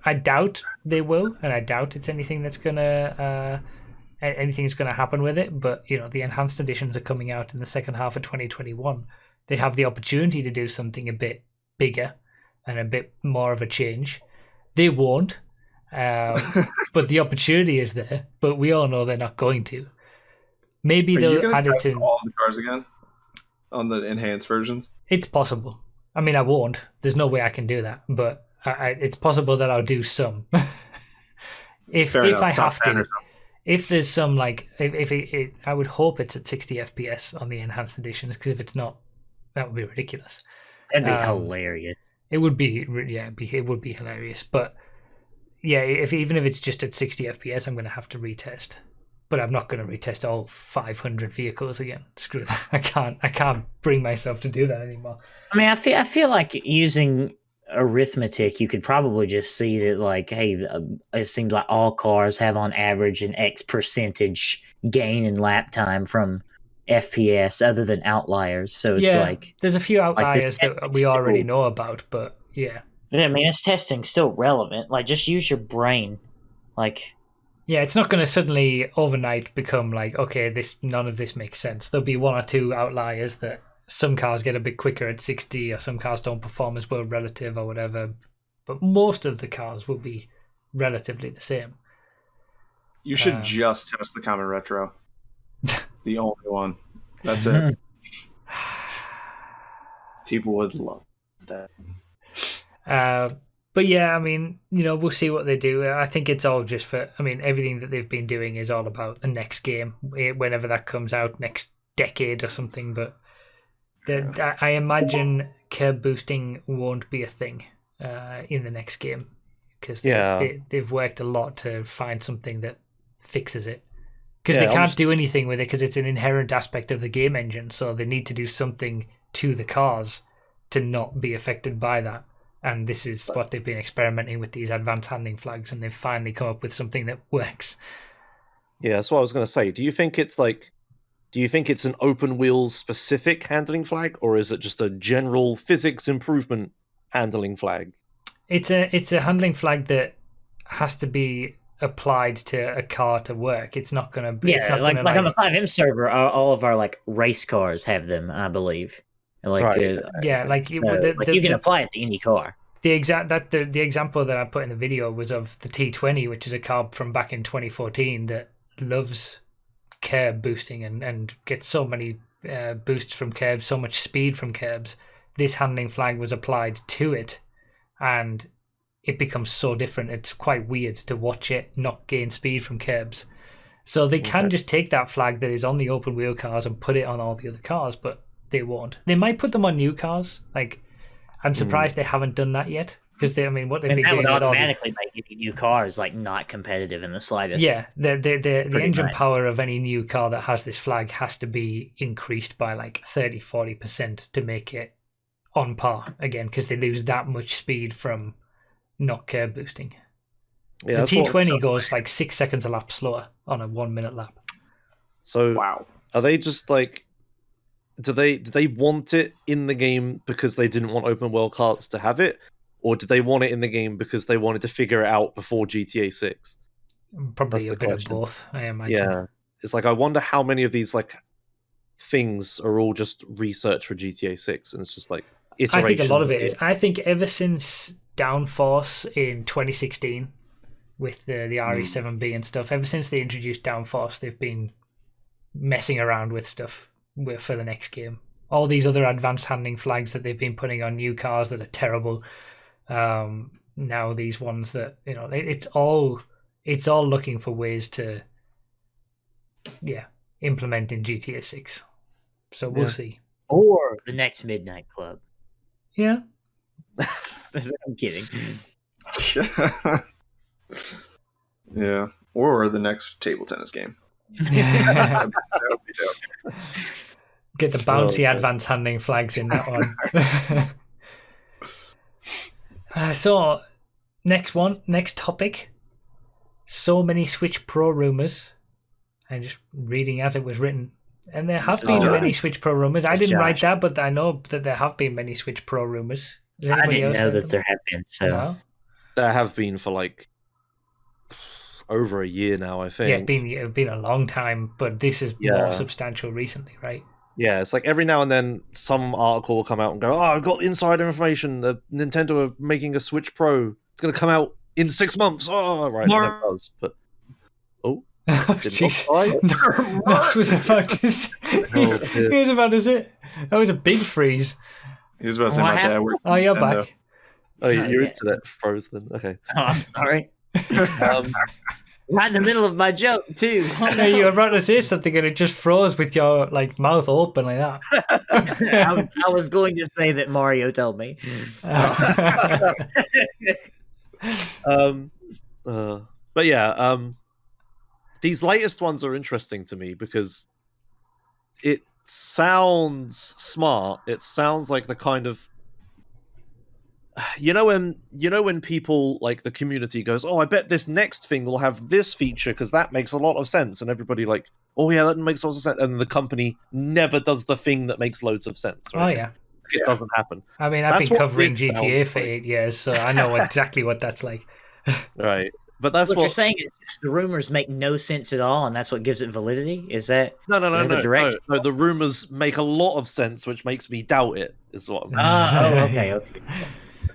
I doubt they will, and I doubt it's anything that's gonna happen with it. But the enhanced editions are coming out in the second half of 2021. They have the opportunity to do something a bit bigger and a bit more of a change. They won't, but the opportunity is there. But we all know they're not going to. Maybe they'll add it to all the cars again on the enhanced versions. It's possible. I mean, I won't. There's no way I can do that. But it's possible that I'll do some. if I have to. If there's some I would hope it's at 60 FPS on the enhanced editions, because if it's not, that would be ridiculous. That'd be hilarious. It would be, it would be hilarious. But yeah, even if it's just at 60 FPS, I'm going to have to retest. But I'm not going to retest all 500 vehicles again. Screw that. I can't bring myself to do that anymore. I mean, I feel like using arithmetic, you could probably just see that, hey, it seems like all cars have on average an X percentage gain in lap time from FPS other than outliers. So it's there's a few outliers that we already know about, but yeah. I mean, this testing's still relevant. Just use your brain. Yeah, it's not going to suddenly overnight become okay, none of this makes sense. There'll be one or two outliers that some cars get a bit quicker at 60, or some cars don't perform as well relative or whatever. But most of the cars will be relatively the same. You should just test the Common Retro. The only one. That's it. People would love that. But yeah, I mean, we'll see what they do. I think it's all just for, everything that they've been doing is all about the next game, whenever that comes out, next decade or something. But I imagine curb boosting won't be a thing in the next game, because they've worked a lot to find something that fixes it. Because they can't do anything with it because it's an inherent aspect of the game engine. So they need to do something to the cars to not be affected by that. And this is what they've been experimenting with, these advanced handling flags, and they've finally come up with something that works. Yeah, that's what I was going to say. Do you think it's an open wheel specific handling flag, or is it just a general physics improvement handling flag? It's a handling flag that has to be applied to a car to work. It's not going to be on the 5M server, all of our race cars have them, I believe. You can apply it to any car. The example that I put in the video was of the T20, which is a car from back in 2014 that loves curb boosting and gets so many boosts from curbs, so much speed from curbs. This handling flag was applied to it, and it becomes so different. It's quite weird to watch it not gain speed from curbs. So they can just take that flag that is on the open wheel cars and put it on all the other cars, but they won't. They might put them on new cars. I'm surprised they haven't done that yet, because what they've been doing would automatically make new cars not competitive in the slightest. Yeah, the engine power of any new car that has this flag has to be increased by 30-40% to make it on par again, because they lose that much speed from not curb boosting. Yeah, the T20 goes 6 seconds a lap slower on a 1 minute lap. So wow, are they just do they want it in the game because they didn't want open world cars to have it, or did they want it in the game because they wanted to figure it out before GTA 6? Probably a bit of both, I imagine. Yeah, it's I wonder how many of these things are all just research for GTA 6, and it's just iteration. I think a lot of it is. I think ever since Downforce in 2016 with the RE7B and stuff, ever since they introduced Downforce, they've been messing around with stuff for the next game. All these other advanced handling flags that they've been putting on new cars that are terrible. Now these ones that it's all looking for ways to implement in GTA 6. So we'll see. Or the next Midnight Club. Yeah. I'm kidding. Yeah, or the next table tennis game. That would be dope. Get the bouncy advanced handing flags in that one. So, next topic. So many Switch Pro rumors. I'm just reading as it was written. And there have been many Switch Pro rumors. I didn't write that, but I know that there have been many Switch Pro rumors. I didn't know that there have been. So no? There have been for like over a year now, I think. Yeah, it's been a long time, but this is more substantial recently, right? Yeah, it's like every now and then some article will come out and go, "Oh, I've got insider information. Nintendo are making a Switch Pro. It's going to come out in 6 months." Oh, right, it never does. But jeez, Nos was about to say. He was about to say. That was a big freeze. He was about to say my dad works. Oh, you're back. Oh, your internet froze then. Okay. Oh, I'm sorry. Right in the middle of my joke too. No, you were about to say something and it just froze with your mouth open like that. I was going to say that Mario told me. But yeah, these latest ones are interesting to me because it sounds smart. It sounds like the kind of when people like the community goes, "Oh, I bet this next thing will have this feature because that makes a lot of sense," and everybody like, "Oh yeah, that makes lots of sense," and the company never does the thing that makes loads of sense. Right? Oh yeah, it doesn't happen. I mean, I've been covering GTA for 8 years, so I know exactly what that's like. Right, but that's what you're saying is the rumors make no sense at all, and that's what gives it validity. Is that no? The rumors make a lot of sense, which makes me doubt it. Is what I'm okay.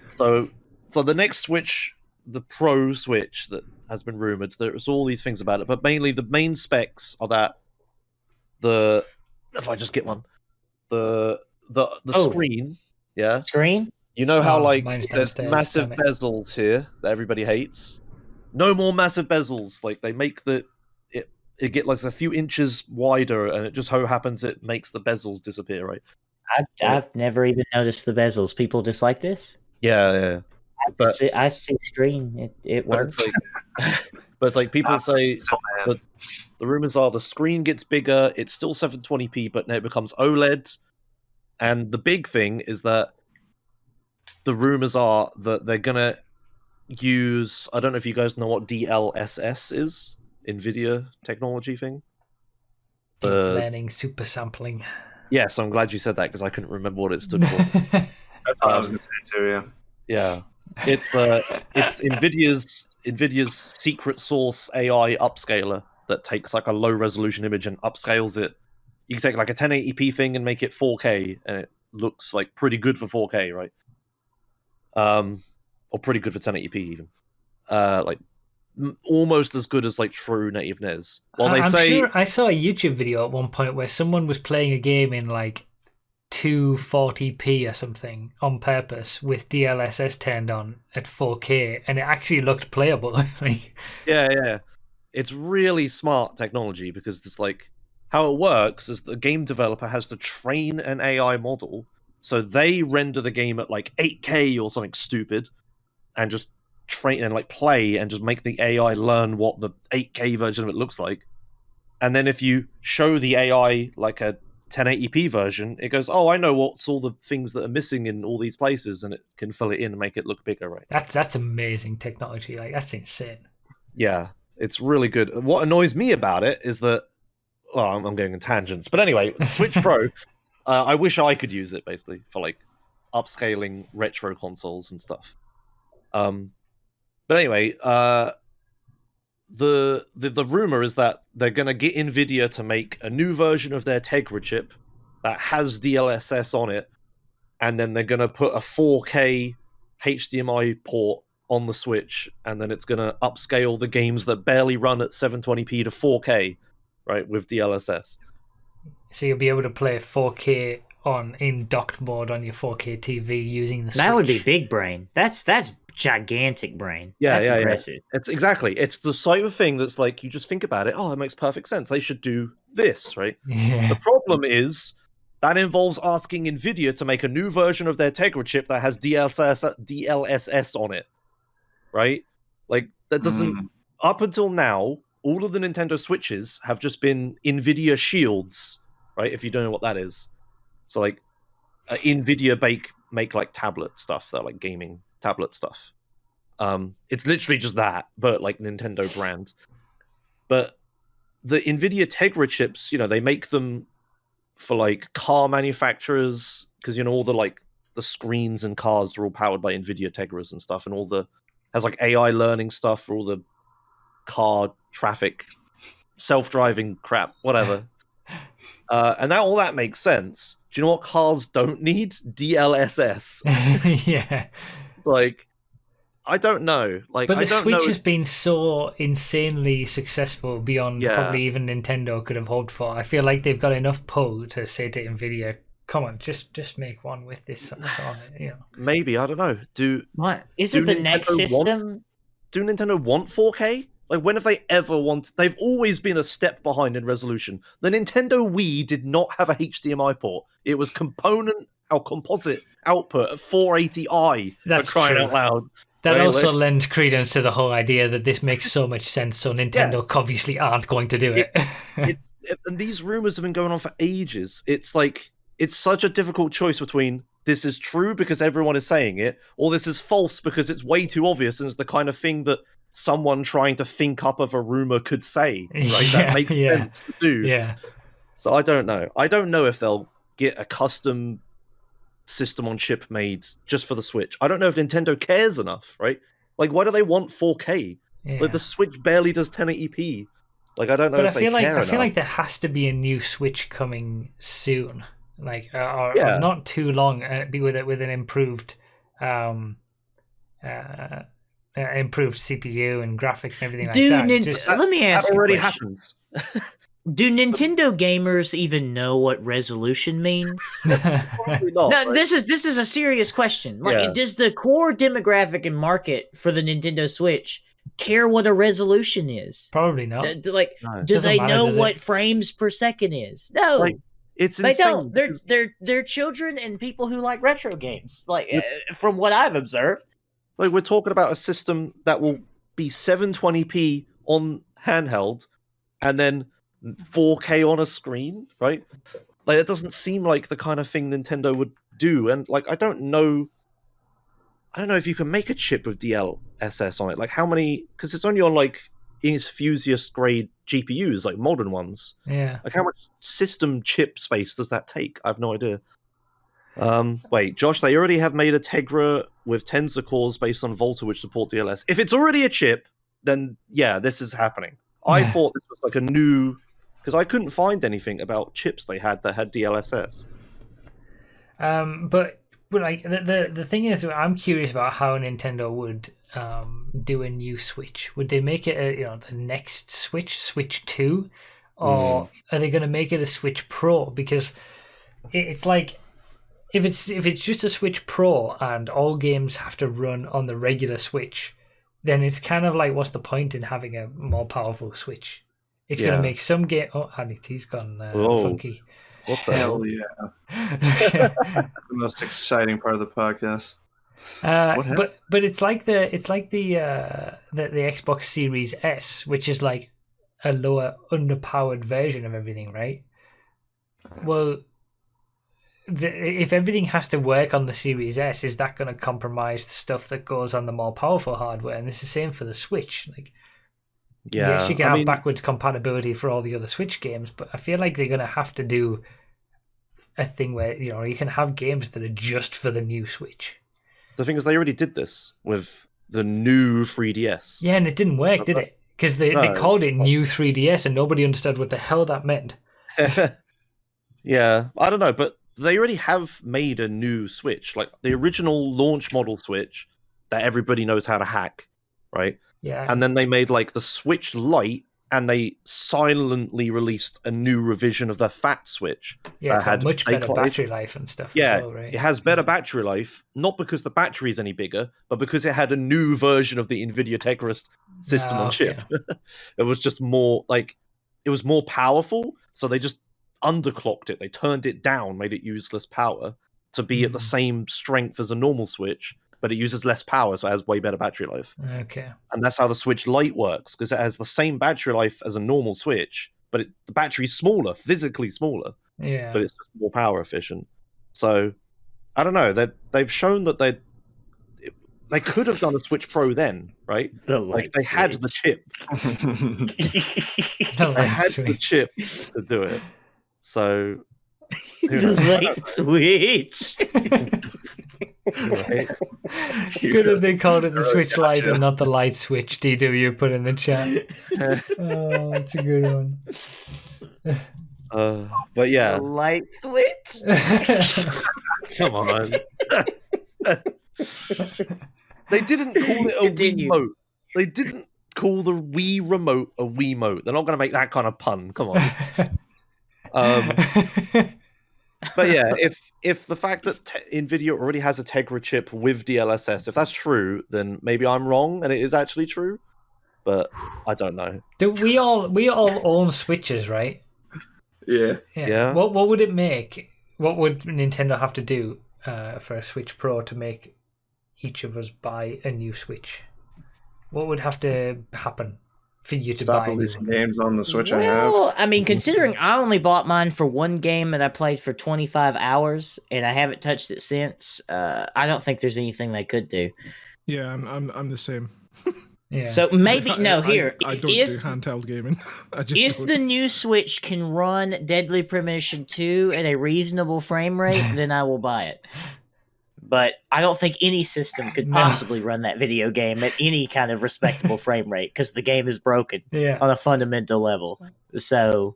So the next Switch, the Pro Switch that has been rumored, there's all these things about it, but mainly the main specs are that if I just get one, the screen, screen. You know how there's massive bezels here that everybody hates. No more massive bezels. Like they make it get like a few inches wider, and it just so happens it makes the bezels disappear. Right? I've never even noticed the bezels. People dislike this. Yeah. But I see screen. It works. But it's like people say that the rumors are the screen gets bigger. It's still 720p, but now it becomes OLED. And the big thing is that the rumors are that they're gonna use. I don't know if you guys know what DLSS is. NVIDIA technology thing. Deep learning, super sampling. Yes, I'm glad you said that because I couldn't remember what it stood for. That's what I was going to say too. Yeah. It's NVIDIA's secret source AI upscaler that takes like a low resolution image and upscales it. You can take like a 1080p thing and make it 4K, and it looks like pretty good for 4K, right? Or pretty good for 1080p even. Almost as good as like true native NES. Well, I'm sure I saw a YouTube video at one point where someone was playing a game in like 240p or something on purpose with DLSS turned on at 4K, and it actually looked playable. Yeah. It's really smart technology because it's like how it works is the game developer has to train an AI model, so they render the game at like 8K or something stupid, and just train and like play and just make the AI learn what the 8K version of it looks like. And then if you show the AI like a 1080p version, it goes, "Oh, I know what's all the things that are missing in all these places," and it can fill it in and make it look bigger, right? That's amazing technology. Like that's insane. Yeah, it's really good. What annoys me about it is that, well, I'm going in tangents, but anyway, Switch Pro, I wish I could use it basically for like upscaling retro consoles and stuff. But anyway, the rumor is that they're going to get NVIDIA to make a new version of their Tegra chip that has DLSS on it, and then they're going to put a 4K HDMI port on the Switch, and then it's going to upscale the games that barely run at 720p to 4K, right, with DLSS. So you'll be able to play 4K in docked mode on your 4K TV using the Switch. That would be big brain. That's gigantic brain. Yeah, that's impressive. Yeah. It's the sort of thing that's like you just think about it. Oh, it makes perfect sense. They should do this, right? Yeah. The problem is that involves asking NVIDIA to make a new version of their Tegra chip that has DLSS on it, right? Like that doesn't up until now, all of the Nintendo Switches have just been NVIDIA Shields, right? If you don't know what that is. So like NVIDIA make like tablet stuff, that like gaming tablet stuff. It's literally just that, but like Nintendo brand. But the NVIDIA Tegra chips, they make them for like car manufacturers, because all the screens and cars are all powered by NVIDIA Tegras and stuff, and has like AI learning stuff for all the car traffic, self-driving crap, whatever. And all that makes sense. Do you know what cars don't need? DLSS. Yeah. Like, I don't know. Like, but the I don't Switch know. has been so insanely successful beyond probably even Nintendo could have hoped for. I feel like they've got enough pull to say to Nvidia, "Come on, just make one with this on it." Maybe, I don't know. Is it the next system? Do Nintendo want 4K? Like, when have they ever wanted? They've always been a step behind in resolution. The Nintendo Wii did not have a HDMI port. It was composite output at 480i. That's crying true. out loud. That also lends credence to the whole idea that this makes so much sense, so Nintendo obviously aren't going to do it. And these rumors have been going on for ages. It's like, it's such a difficult choice between this is true because everyone is saying it, or this is false because it's way too obvious and it's the kind of thing that someone trying to think up of a rumor could say. Like, that makes sense to do. Yeah. So I don't know. I don't know if they'll get a custom system on chip made just for the Switch. I don't know if Nintendo cares enough, right? Like, why do they want 4K? Yeah. Like, the Switch barely does 1080p. Like, I don't know if they care enough. I feel like there has to be a new Switch coming soon, like or not too long. Be with an improved, improved CPU and graphics and everything like that. Let me ask. That already happens. Do Nintendo gamers even know what resolution means? Probably not. No, this is a serious question. Like, does the core demographic and market for the Nintendo Switch care what a resolution is? Probably not. Do they know what frames per second is? No. Like, it's they insane. don't. They're children and people who like retro games. Like, from what I've observed. Like, we're talking about a system that will be 720p on handheld, and then 4K on a screen, right? Like, it doesn't seem like the kind of thing Nintendo would do. And like, I don't know if you can make a chip with DLSS on it. Like, how many? Because it's only on like enthusiast grade GPUs, like modern ones. Yeah. Like, how much system chip space does that take? I have no idea. Wait, Josh, they already have made a Tegra with tensor cores based on Volta, which support DLS. If it's already a chip, then yeah, this is happening. I thought this was like a new, because I couldn't find anything about chips they had that had DLSS. But like the thing is, I'm curious about how Nintendo would do a new Switch. Would they make it the next Switch 2, or are they going to make it a Switch Pro? Because it's like, if it's just a Switch Pro and all games have to run on the regular Switch, then it's kind of like, what's the point in having a more powerful Switch? It's going to make some game. Oh, he's gone funky. What the hell? Yeah. The most exciting part of the podcast. But it's like the Xbox Series S, which is like a lower, underpowered version of everything, right? Well, if everything has to work on the Series S, is that going to compromise the stuff that goes on the more powerful hardware? And it's the same for the Switch. Like, yes, you can have backwards compatibility for all the other Switch games, but I feel like they're going to have to do a thing where you can have games that are just for the new Switch. The thing is, they already did this with the new 3DS. Yeah, and it didn't work, did it? Because they called it new 3DS, and nobody understood what the hell that meant. Yeah, I don't know, but they already have made a new Switch, like the original launch model Switch that everybody knows how to hack, right? Yeah. And then they made like the Switch Lite, and they silently released a new revision of the Fat Switch. Yeah, it's got much better battery life and stuff. Yeah, as well, right? It has better battery life, not because the battery is any bigger, but because it had a new version of the NVIDIA Tegra system on chip. It was just more like, it was more powerful, so they just underclocked it. They turned it down, made it useless power to be at the same strength as a normal Switch, but it uses less power, so it has way better battery life. Okay. And that's how the Switch Lite works, because it has the same battery life as a normal Switch, but the battery's smaller, physically smaller. Yeah. But it's just more power efficient. So I don't know. They've shown that they could have done a Switch Pro then, right? Like they had the chip. They had the chip to do it. So the light switch. Right. Good if they called it the Switch Lite and not the light switch. DW put in the chat. Oh, that's a good one. But yeah, The light switch. come on. They didn't call it a Wiimote. They didn't call the Wii remote a Wiimote. They're not going to make that kind of pun. Come on. But yeah, if the fact that Nvidia already has a Tegra chip with DLSS, if that's true, then maybe I'm wrong and it is actually true. But I don't know. Do we all own Switches, right? Yeah. What would it make? What would Nintendo have to do for a Switch Pro to make each of us buy a new Switch? What would have to happen for you to Stop buy releasing games on the Switch I have. Well, I mean, considering I only bought mine for one game that I played for 25 hours and I haven't touched it since, I don't think there's anything they could do. Yeah, I'm the same. Yeah. So maybe I don't do handheld gaming. If the new Switch can run Deadly Premonition 2 at a reasonable frame rate, then I will buy it. But I don't think any system could possibly run that video game at any kind of respectable frame rate because the game is broken on a fundamental level. So,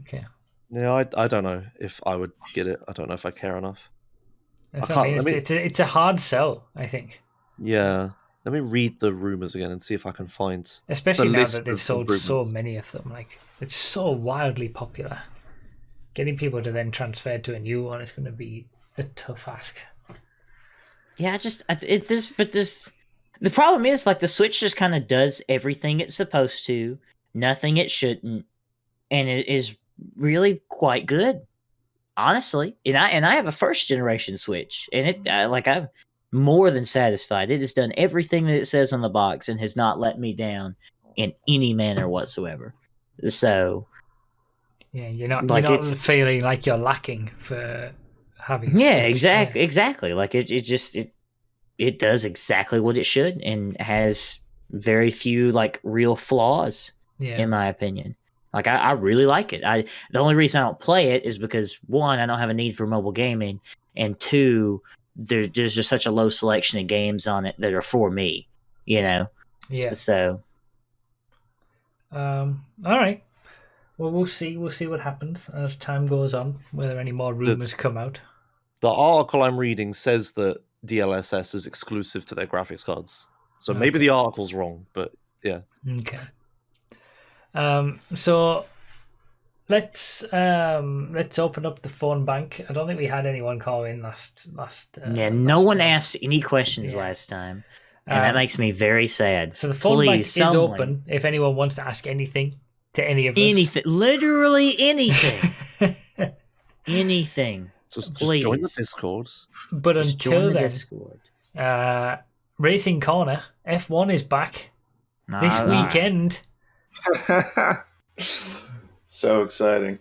okay. Yeah, I don't know if I would get it. I don't know if I care enough. It's a hard sell, I think. Yeah. Let me read the rumors again and see if I can find. Especially now that they've sold so many of them. Like, it's so wildly popular. Getting people to then transfer to a new one is going to be a tough ask. Yeah, the problem is, like, the Switch just kind of does everything it's supposed to, nothing it shouldn't, and it is really quite good, honestly. And I have a first generation Switch, and I'm more than satisfied. It has done everything that it says on the box and has not let me down in any manner whatsoever. So. Yeah, you're not feeling like you're lacking for having. Yeah, exactly. Like it does exactly what it should and has very few like real flaws, in my opinion. Like I really like it. The only reason I don't play it is because one, I don't have a need for mobile gaming, and two, there's just such a low selection of games on it that are for me. Yeah. So. All right. Well, we'll see what happens as time goes on, whether any more rumors come out. The article I'm reading says that DLSS is exclusive to their graphics cards. So maybe the article's wrong, but yeah. Okay. So let's open up the phone bank. I don't think we had anyone call in last. No one asked any questions last time, and that makes me very sad. So the phone bank is open if anyone wants to ask anything. To any of us. Anything. Literally anything. Anything. Just join the Discord. But just until then, Racing Corner, F1 is back this weekend. So exciting.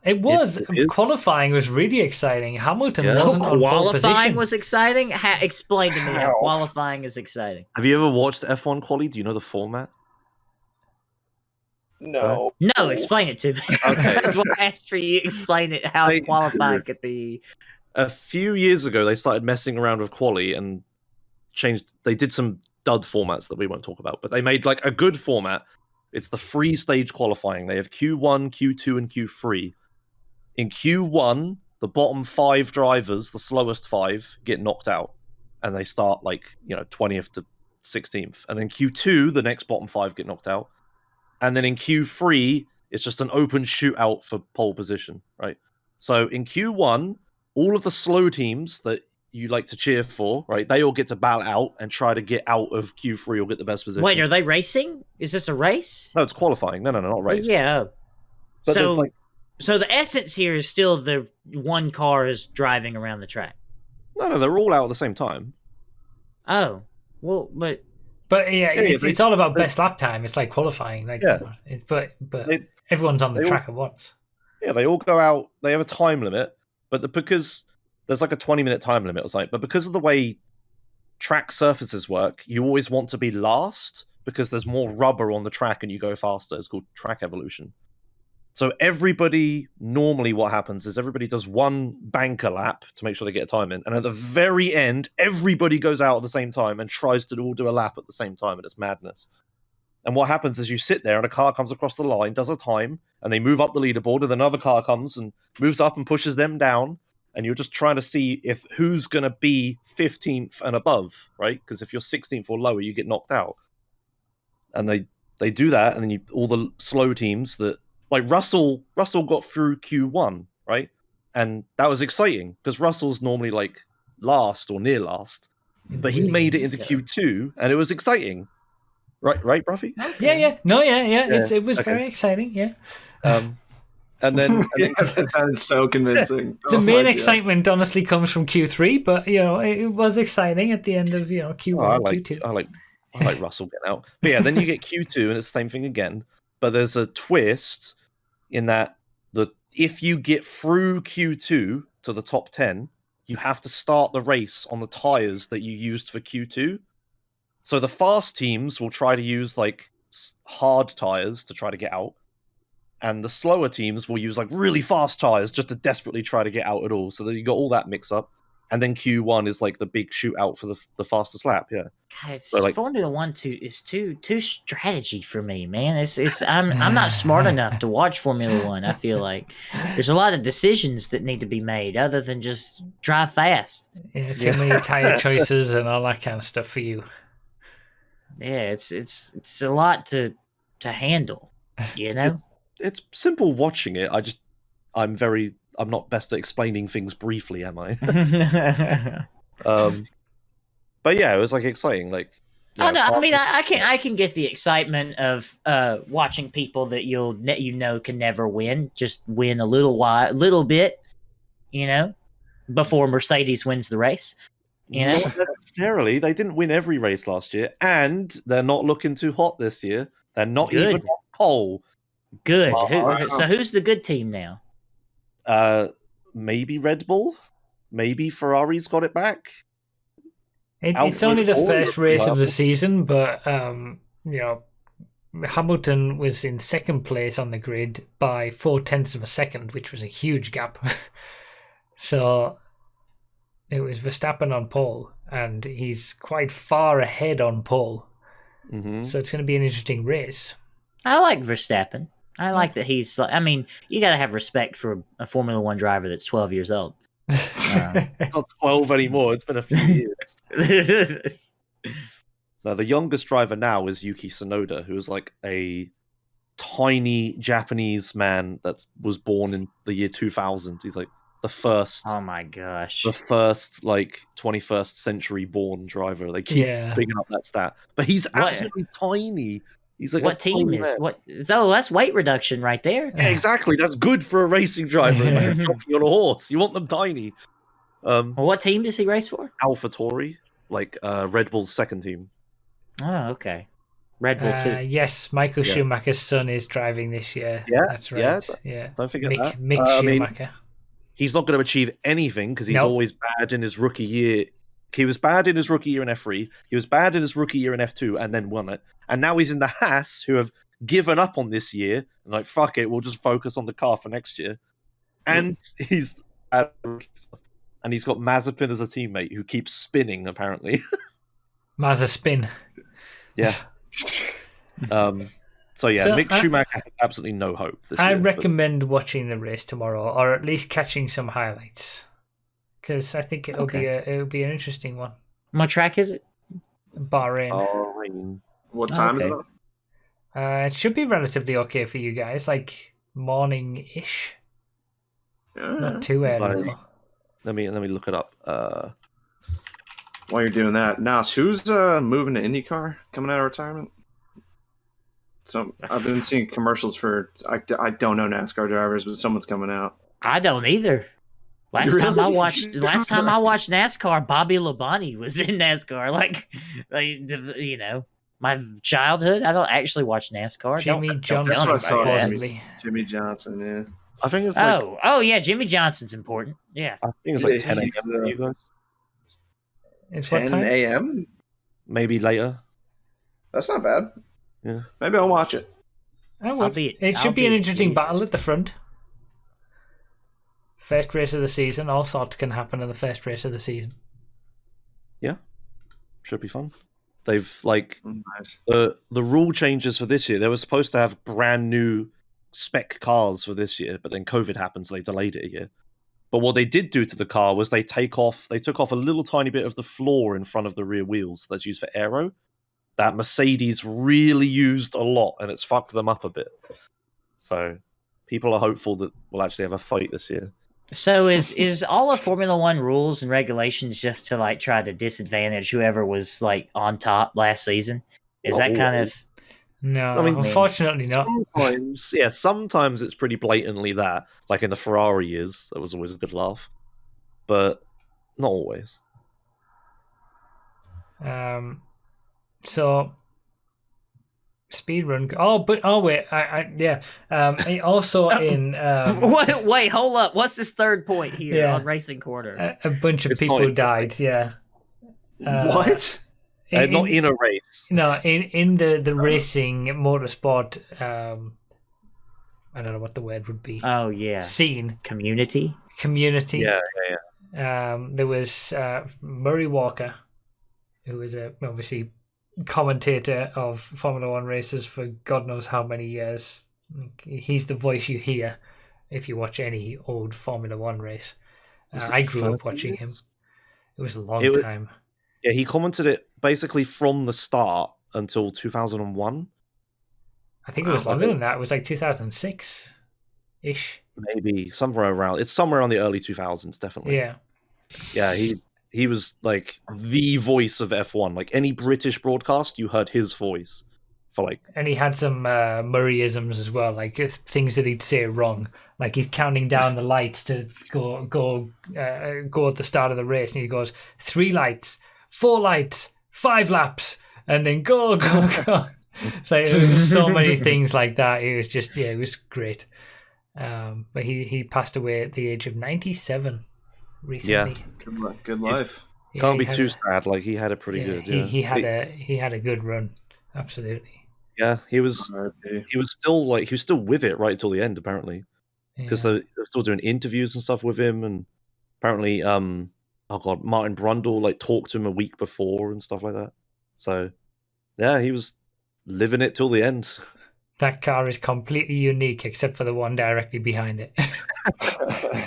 It was. Qualifying was really exciting. Hamilton wasn't on pole position. Qualifying was exciting? Explain to me how qualifying is exciting. Have you ever watched F1 quali? Do you know the format? No. No, explain it to me. Okay. That's why I asked for you to explain it, how qualifying could be. A few years ago, they started messing around with quali and they did some dud formats that we won't talk about, but they made like a good format. It's the 3-stage qualifying. They have Q1, Q2, and Q3. In Q1, the bottom 5 drivers, the slowest 5, get knocked out. And they start 20th to 16th. And then Q2, the next bottom 5 get knocked out. And then in Q3, it's just an open shootout for pole position, right? So in Q1, all of the slow teams that you like to cheer for, right? They all get to battle out and try to get out of Q3 or get the best position. Wait, are they racing? Is this a race? No, it's qualifying. No, not race. Yeah. But so the essence here is still the one car is driving around the track. No, they're all out at the same time. Oh, well, but it's all about best lap time. It's like qualifying, like but everyone's on the track at once. Yeah, they all go out. They have a time limit, but because there's like a 20-minute time limit or something. But because of the way track surfaces work, you always want to be last because there's more rubber on the track and you go faster. It's called track evolution. So everybody, normally what happens is everybody does one banker lap to make sure they get a time in. And at the very end, everybody goes out at the same time and tries to all do a lap at the same time. And it's madness. And what happens is you sit there and a car comes across the line, does a time, and they move up the leaderboard, and another car comes and moves up and pushes them down. And you're just trying to see if who's going to be 15th and above, right? Because if you're 16th or lower, you get knocked out. And they do that, and then all the slow teams that... Like Russell got through Q1, right? And that was exciting because Russell's normally like last or near last, but he made it into Q2 and it was exciting. Right, Broughy? Yeah. It was very exciting, yeah. And then that is so convincing. The main excitement honestly comes from Q3, but it was exciting at the end of Q1, Q2. I like Russell getting out. But yeah, then you get Q2 and it's the same thing again. But there's a twist in that if you get through Q2 to the top 10, you have to start the race on the tires that you used for Q2. So the fast teams will try to use like hard tires to try to get out, and the slower teams will use like really fast tires just to desperately try to get out at all. So that you got all that mix up, and then Q1 is like the big shootout for the fastest lap. Yeah, guys, so Formula 1 is too strategy for me, man. I'm not smart enough to watch Formula 1. I feel like there's a lot of decisions that need to be made other than just drive fast. Yeah, too many tire choices and all that kind of stuff for you. Yeah, it's a lot to handle, It's simple watching it. I'm not best at explaining things briefly, am I? But yeah, it was like exciting. Like, I can get the excitement of watching people that can never win, just win a little bit, before Mercedes wins the race. Not necessarily. They didn't win every race last year, and they're not looking too hot this year. They're not even on pole. Good. So who's the good team now? Maybe Red Bull. Maybe Ferrari's got it back. It's only the first race of the season, but Hamilton was in second place on the grid by 0.4 of a second, which was a huge gap. So it was Verstappen on pole, and he's quite far ahead on pole. Mm-hmm. So it's going to be an interesting race. I like Verstappen. I like that he's... I mean, you got to have respect for a Formula 1 driver that's 12 years old. It's not 12 anymore. It's been a few years. Now, the youngest driver now is Yuki Tsunoda, who is like a tiny Japanese man that was born in the year 2000. He's like the first... Oh my gosh. The first, like, 21st century born driver. They keep bigging up that stat. But he's absolutely tiny. He's like, what team is what? So that's weight reduction right there. Yeah, exactly. That's good for a racing driver. It's like a jockey on a horse. You want them tiny. What team does he race for? AlphaTauri, like Red Bull's second team. Oh, okay. Red Bull too. Yes, Michael Schumacher's son is driving this year. Yeah, that's right. Yeah, don't forget that. Mick Schumacher. He's not going to achieve anything because he's always bad in his rookie year. He was bad in his rookie year in F3. He was bad in his rookie year in F2 and then won it. And now he's in the Haas, who have given up on this year. And like, fuck it, we'll just focus on the car for next year. And he's got Mazepin as a teammate who keeps spinning, apparently. Mazepin. Yeah. So Mick Schumacher has absolutely no hope this year. I recommend watching the race tomorrow, or at least catching some highlights, because I think it'll be an interesting one. What track is it? Bahrain. What time is it? It should be relatively okay for you guys, like morning-ish. Not too early. Let me look it up. While you're doing that, Nas, who's moving to IndyCar coming out of retirement? So I've been seeing commercials for. I don't know NASCAR drivers, but someone's coming out. I don't either. Last time I watched NASCAR, Bobby Labonte was in NASCAR. Like my childhood. I don't actually watch NASCAR. Jimmy Johnson, That's what I saw. possibly. Jimmy Johnson, yeah. I think it's like yeah, Jimmy Johnson's important. Yeah, I think it's like Yeah, 10 a.m. he's, for you guys. It's what 10 time? a.m. Maybe later. That's not bad. Yeah. Maybe I'll watch it. It should be an interesting battle at the front. First race of the season. All sorts can happen in the first race of the season. Yeah. Should be fun. They've like Nice. the rule changes for this year. They were supposed to have brand new spec cars for this year, but then COVID happened, so they delayed it a year. But what they did do to the car was they took off a little tiny bit of the floor in front of the rear wheels that's used for aero. That Mercedes really used a lot, and it's fucked them up a bit. So people are hopeful that we'll actually have a fight this year. So is all of Formula One rules and regulations just to like try to disadvantage whoever was like on top last season? Is that kind of No, I mean, unfortunately not. Sometimes it's pretty blatantly that, like in the Ferrari years, that was always a good laugh, but not always. So speedrun. Also in wait, hold up. What's this third point here on Racing Corner? A bunch of people died. Yeah. What? Not in a race. No, in the racing motorsport. I don't know what the word would be. Oh yeah. Scene. Community. Yeah. There was Murray Walker, who was obviously commentator of Formula One races for God knows how many years. He's the voice you hear if you watch any old Formula One race. I grew up watching him. It was a long time. Yeah, he commented it basically from the start until 2001. I think it was longer than that. It was like 2006-ish. Maybe somewhere around. It's somewhere on the early 2000s, definitely. Yeah. Yeah, he was like the voice of F1. Like any British broadcast, you heard his voice for like. And he had some Murrayisms as well, like things that he'd say wrong. Like he's counting down the lights to go at the start of the race, and he goes 3 lights, 4 lights, 5 laps, and then go. So it was so many things like that. It was just it was great. But he passed away at the age of 97 recently. Yeah, good life. Can't be too sad. Like he had a pretty good. Yeah, he had a good run. Absolutely. Yeah, he was still with it right until the end, apparently, because they're still doing interviews and stuff with him, and apparently, Martin Brundle like talked to him a week before and stuff like that. So, yeah, he was living it till the end. That car is completely unique, except for the one directly behind it.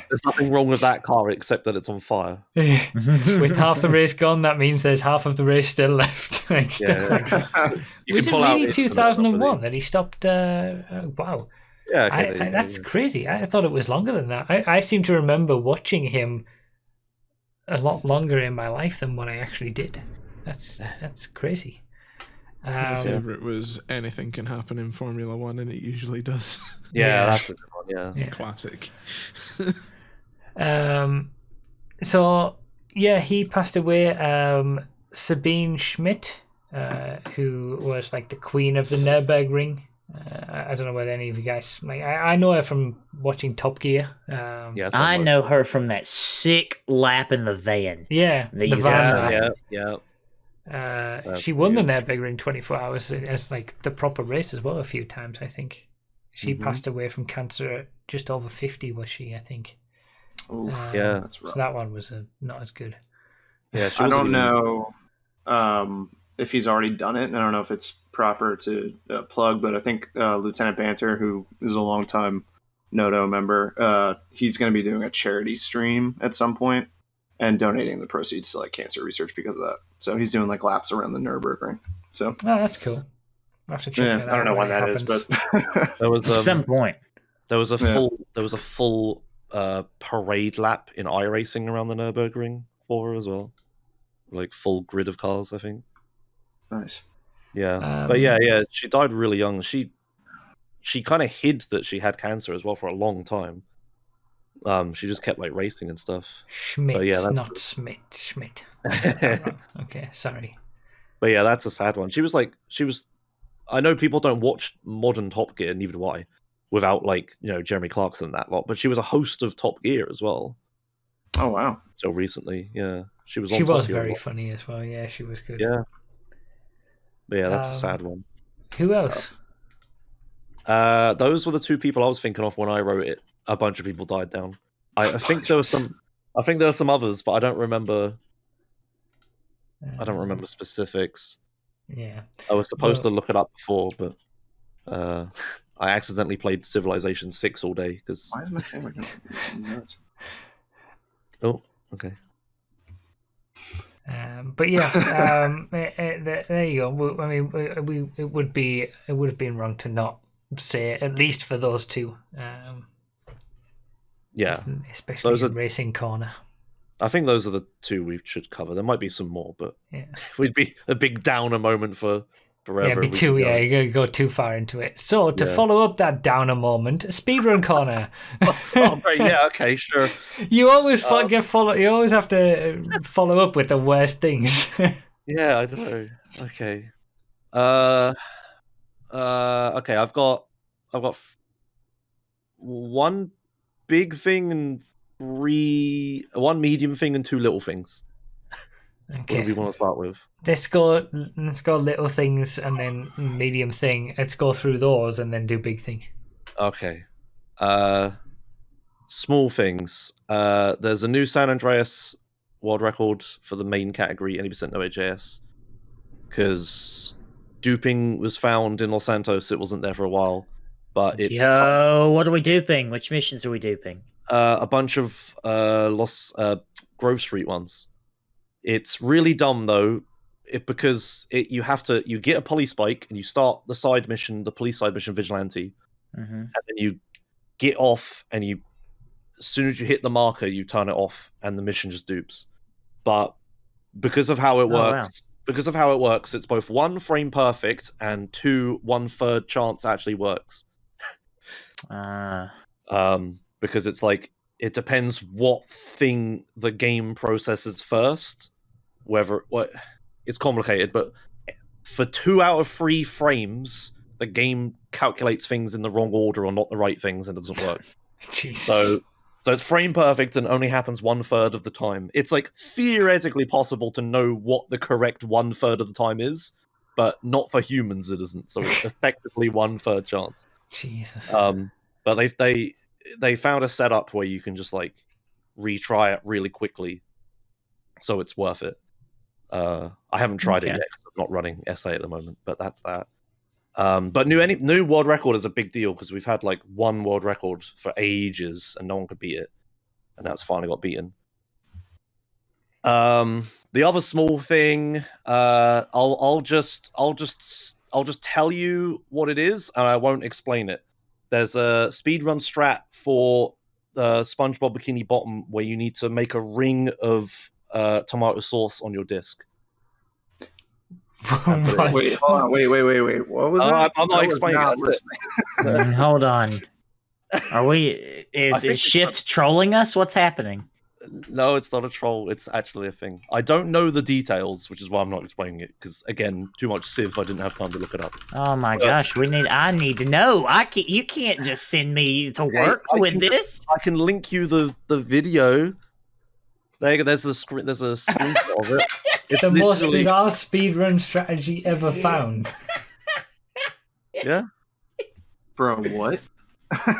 There's nothing wrong with that car except that it's on fire. With half the race gone, that means there's half of the race still left. Was it really 2001 that he stopped? Wow. Yeah, that's crazy. I thought it was longer than that. I seem to remember watching him a lot longer in my life than what I actually did. That's crazy. My favorite was anything can happen in Formula One, and it usually does. Yeah, that's a good one. Yeah. Classic. So yeah, he passed away. Sabine Schmidt, who was like the queen of the Nürburgring. I don't know whether any of you guys like. I know her from watching Top Gear. I know her from that sick lap in the van. Yeah, the van. Yeah. She won the Nürburgring 24 hours as like the proper race as well a few times. I think she passed away from cancer at just over 50. Was she? I think. Yeah, that's right. So that one was not as good. Yeah, I don't know if he's already done it. I don't know if it's proper to plug, but I think Lieutenant Banter, who is a longtime Noto member, he's going to be doing a charity stream at some point and donating the proceeds to like cancer research because of that. So he's doing like laps around the Nürburgring. So that's cool. I'll have to check that out. I don't know when that is, but there was at some point there was a full parade lap in iRacing around the Nürburgring for her as well, like full grid of cars. I think. Nice. Yeah, but yeah, she died really young. She kind of hid that she had cancer as well for a long time. She just kept like racing and stuff. Schmidt, yeah, not Schmidt. Schmidt. Okay, sorry. But yeah, that's a sad one. She was. I know people don't watch modern Top Gear, neither do I, without like Jeremy Clarkson and that lot. But she was a host of Top Gear as well. Oh wow! Till recently, yeah, she was. She on Top was Gear very funny as well. Yeah, she was good. Yeah, but yeah, that's a sad one. Who else? Those were the two people I was thinking of when I wrote it. A bunch of people died down. I think there was some. I think there were some others, but I don't remember. I don't remember specifics. Yeah, I was supposed to look it up before, but I accidentally played Civilization 6 all day because. Why is my camera nuts? Oh, okay. But yeah, there you go. I mean, it would have been wrong to not say it, at least for those two. Yeah, especially those in Racing Corner. I think those are the two we should cover. There might be some more, but yeah, we'd be a big downer moment for forever. Yeah, it'd be too. Yeah, you're gonna go too far into it. So to follow up that downer moment, Speedrun Corner. Oh, right, yeah, okay, sure. You always You always have to follow up with the worst things. Yeah, I know. Okay. Okay. I've got one big thing and one medium thing and two little things. Okay. What do we want to start with? Let's go little things and then medium thing. Let's go through those and then do big thing. Okay. Small things. There's a new San Andreas world record for the main category, 80% no AJS. Because duping was found in Los Santos. It wasn't there for a while. But it's what are we duping? Which missions are we duping? A bunch of Grove Street ones. It's really dumb though, because you get a police bike and you start the side mission, the police side mission vigilante, and then you get off and as soon as you hit the marker, you turn it off and the mission just dupes. But because of how it works, it's both 1 frame perfect and 2 1/3 chance actually works. Because it's like it depends what thing the game processes first. It's complicated, but for 2 out of 3 frames, the game calculates things in the wrong order or not the right things and doesn't work. Jesus. So it's frame perfect and only happens 1/3 of the time. It's like theoretically possible to know what the correct 1/3 of the time is, but not for humans it isn't. So it's effectively 1/3 chance. Jesus. But they found a setup where you can just like retry it really quickly, so it's worth it. I haven't tried it yet because I'm not running SA at the moment, but that's that. But new world record is a big deal because we've had like 1 world record for ages and no one could beat it, and now it's finally got beaten. The other small thing, I'll just tell you what it is and I won't explain it. There's a speedrun strat for the SpongeBob Bikini Bottom where you need to make a ring of tomato sauce on your disc. Wait, hold on. Wait. What was that? I'm not explaining it. Hold on. Is Shift trolling us? What's happening? No, it's not a troll. It's actually a thing. I don't know the details, which is why I'm not explaining it. Because again, too much Civ. I didn't have time to look it up. Oh my gosh, I need to know. You can't just send me to work with this. I can link you the video. There's a screenshot of it. It's the most bizarre speedrun strategy ever found. Yeah. Bro, what?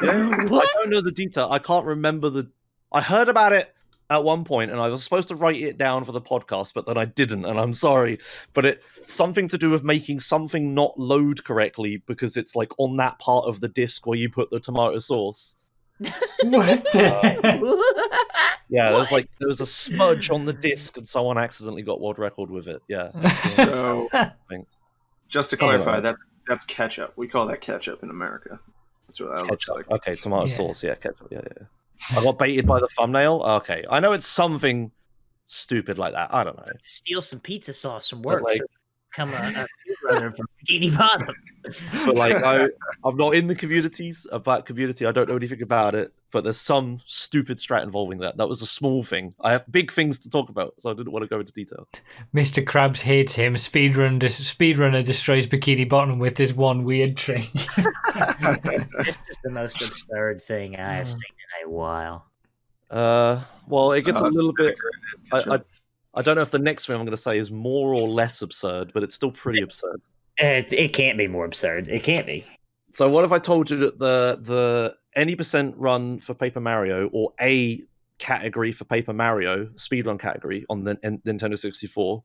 Yeah. I don't know the detail. I can't remember I heard about it at one point, and I was supposed to write it down for the podcast, but then I didn't, and I'm sorry. But it's something to do with making something not load correctly because it's like on that part of the disc where you put the tomato sauce. What the Yeah, there was a smudge on the disc and someone accidentally got world record with it. Yeah. So just to clarify, that's ketchup. We call that ketchup in America. That's what that looks like. Okay, tomato sauce, yeah, ketchup, yeah. I got baited by the thumbnail. Okay, I know it's something stupid like that. I don't know. Steal some pizza sauce from work. Come on, from Bikini Bottom. But like, I'm not in the communities about community. I don't know anything about it. but there's some stupid strat involving that. That was a small thing. I have big things to talk about, so I didn't want to go into detail. Mr. Krabs hates him. Speedrunner destroys Bikini Bottom with his one weird trick. This is the most absurd thing I have seen in a while. Well, it gets a little bit. I don't know if the next thing I'm going to say is more or less absurd, but it's still pretty absurd. It can't be more absurd. It can't be. So what if I told you that the any percent run for Paper Mario, or a category for Paper Mario, speedrun category on the Nintendo 64,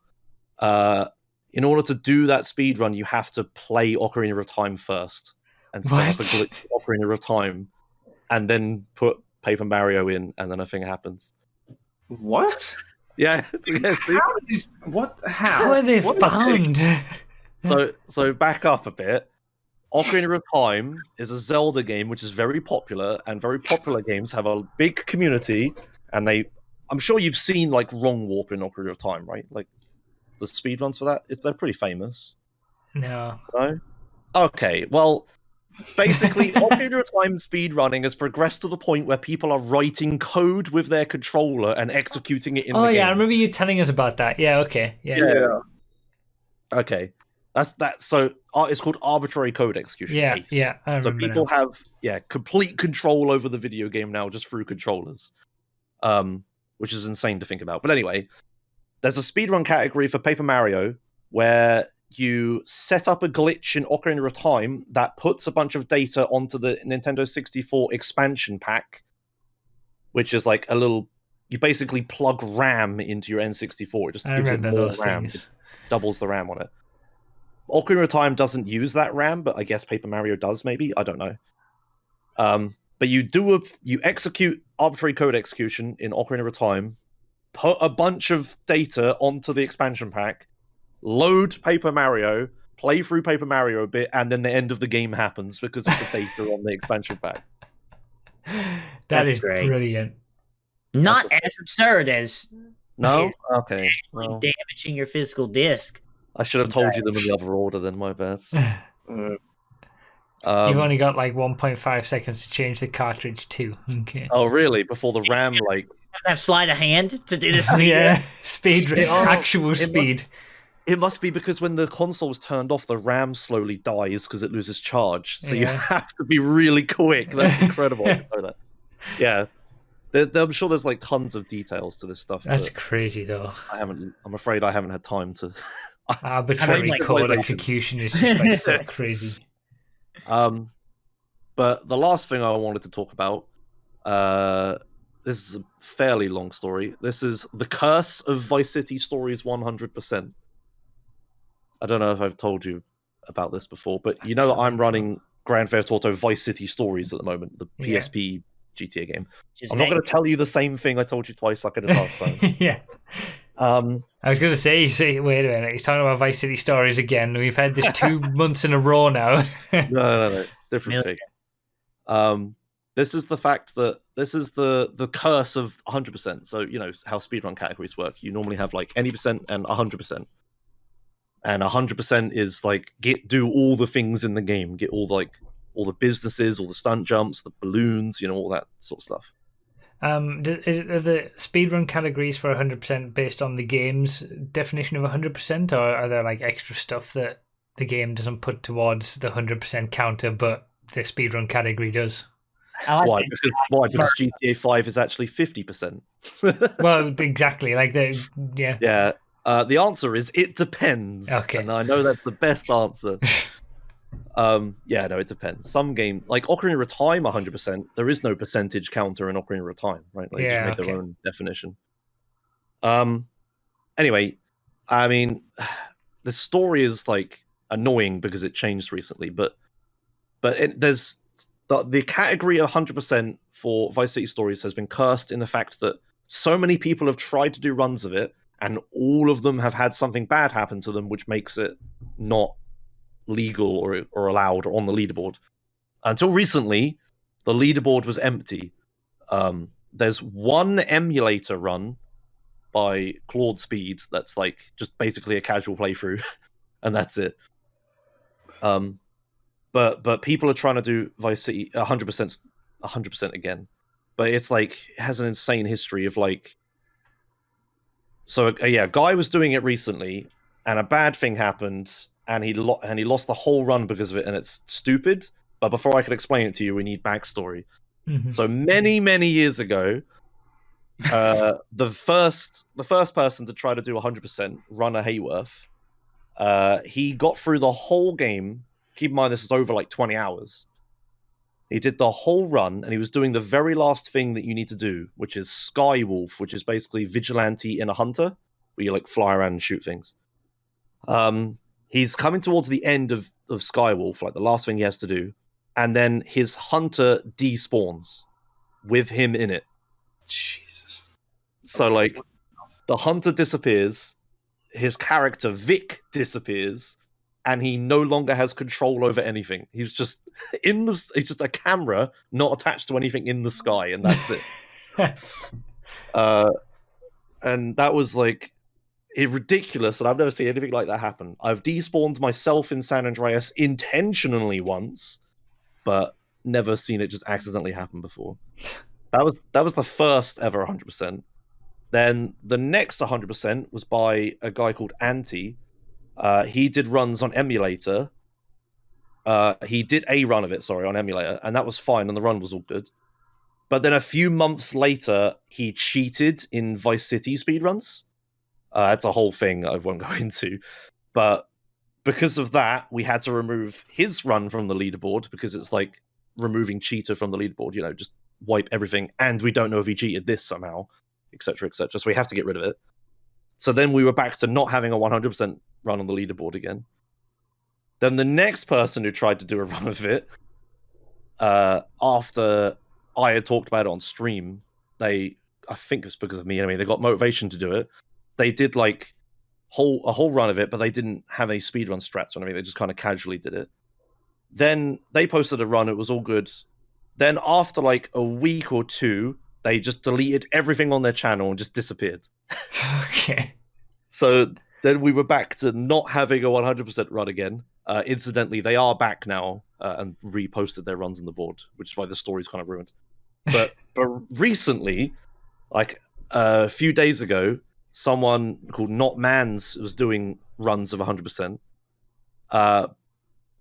in order to do that speedrun, you have to play Ocarina of Time first and set up a glitch Ocarina of Time, and then put Paper Mario in, and then a thing happens. What? Yeah. How did these? What? How are they found? So back up a bit. Ocarina of Time is a Zelda game which is very popular, and very popular games have a big community, and I'm sure you've seen like Wrong Warp in Ocarina of Time, right? Like the speedruns for that, they're pretty famous. No. Okay, well, basically Ocarina of Time speedrunning has progressed to the point where people are writing code with their controller and executing it in the game. Oh yeah, I remember you telling us about that. Yeah, okay. Yeah. Okay. That's that. So it's called arbitrary code execution. Yeah, ACE. yeah. I remember so people now. have complete control over the video game now just through controllers, which is insane to think about. But anyway, there's a speedrun category for Paper Mario where you set up a glitch in Ocarina of Time that puts a bunch of data onto the Nintendo 64 expansion pack, which is like a little. You basically plug RAM into your N64. It just gives it more RAM. It doubles the RAM on it. Ocarina of Time doesn't use that RAM, but I guess Paper Mario does, maybe. I don't know. But you execute arbitrary code execution in Ocarina of Time, put a bunch of data onto the expansion pack, load Paper Mario, play through Paper Mario a bit, and then the end of the game happens because of the data on the expansion pack. That is great. Brilliant. Not as absurd as okay. Well, damaging your physical disc. I should have told you them in the other order, then, my bad. You've only got like 1.5 seconds to change the cartridge too. Okay. Oh, really? Before the RAM, like... have sleight of hand to do this? Yeah, speed, actual speed. It must be because when the console is turned off, the RAM slowly dies because it loses charge. So you have to be really quick. That's incredible. I know that. Yeah. I'm sure there's like tons of details to this stuff. That's crazy, though. I'm afraid I haven't had time to... Arbitrary code execution is just like so crazy. But the last thing I wanted to talk about, this is a fairly long story. This is the curse of Vice City Stories 100%. I don't know if I've told you about this before, but you know that I'm running Grand Theft Auto Vice City Stories at the moment, the PSP GTA game. I'm not going to tell you the same thing I told you twice like I did last time. Yeah. I was going to say, wait a minute, he's talking about Vice City Stories again. We've had this 2 months in a row now. No. Different thing. This is the fact that this is the curse of 100%. So, you know, how speedrun categories work. You normally have like any percent and 100%. And 100% is like, do all the things in the game. Get all the businesses, all the stunt jumps, the balloons, you know, all that sort of stuff. Are the speedrun categories for 100% based on the game's definition of 100%, or are there like extra stuff that the game doesn't put towards the 100% counter, but the speedrun category does? Why? Because GTA 5 is actually 50%. Well, exactly. Like yeah. The answer is it depends. Okay. And I know that's the best answer. It depends. Some game like Ocarina of Time 100%, there is no percentage counter in Ocarina of Time, right? Like just make their own definition. Anyway, I mean, the story is like annoying because it changed recently, but there's the category 100% for Vice City Stories has been cursed in the fact that so many people have tried to do runs of it, and all of them have had something bad happen to them, which makes it not legal or allowed or on the leaderboard. Until recently, the leaderboard was empty. There's one emulator run by Claude Speed that's like just basically a casual playthrough, and that's it. But people are trying to do Vice City 100% again. but it's like it has an insane history of like. So yeah, a guy was doing it recently, and a bad thing happened, and he lost the whole run because of it, and it's stupid. But before I can explain it to you, we need backstory. So many years ago, the first person to try to do 100% Runner Hayworth, he got through the whole game. Keep in mind this is over like 20 hours. He did the whole run, and he was doing the very last thing that you need to do, which is Skywolf, which is basically vigilante in a hunter, where you like fly around and shoot things. He's coming towards the end of Skywolf, like the last thing he has to do, and then his hunter despawns with him in it. Jesus. So like the hunter disappears, his character Vic disappears, and he no longer has control over anything. He's just he's just a camera not attached to anything in the sky, and that's it. And that was like ridiculous, and I've never seen anything like that happen. I've despawned myself in San Andreas intentionally once, but never seen it just accidentally happen before. That was the first ever 100%. Then the next 100% was by a guy called Anti. He did runs on emulator. He did a run of it, on emulator, and that was fine, and the run was all good. But then a few months later, he cheated in Vice City speedruns. That's a whole thing I won't go into. But because of that, we had to remove his run from the leaderboard, because it's like removing cheater from the leaderboard, just wipe everything, and we don't know if he cheated this somehow, etc., etc. So we have to get rid of it. So then we were back to not having a 100% run on the leaderboard again. Then the next person who tried to do a run of it, after I had talked about it on stream, I think it was because of me anyway, they got motivation to do it. They did like a whole run of it, but they didn't have any speedrun strats or anything. They just kind of casually did it. Then they posted a run, it was all good. Then after like a week or two, they just deleted everything on their channel and just disappeared. Okay. So then we were back to not having a 100% run again. Incidentally, they are back now and reposted their runs on the board, which is why the story's kind of ruined. But recently, like a few days ago, someone called Not Mans was doing runs of 100%.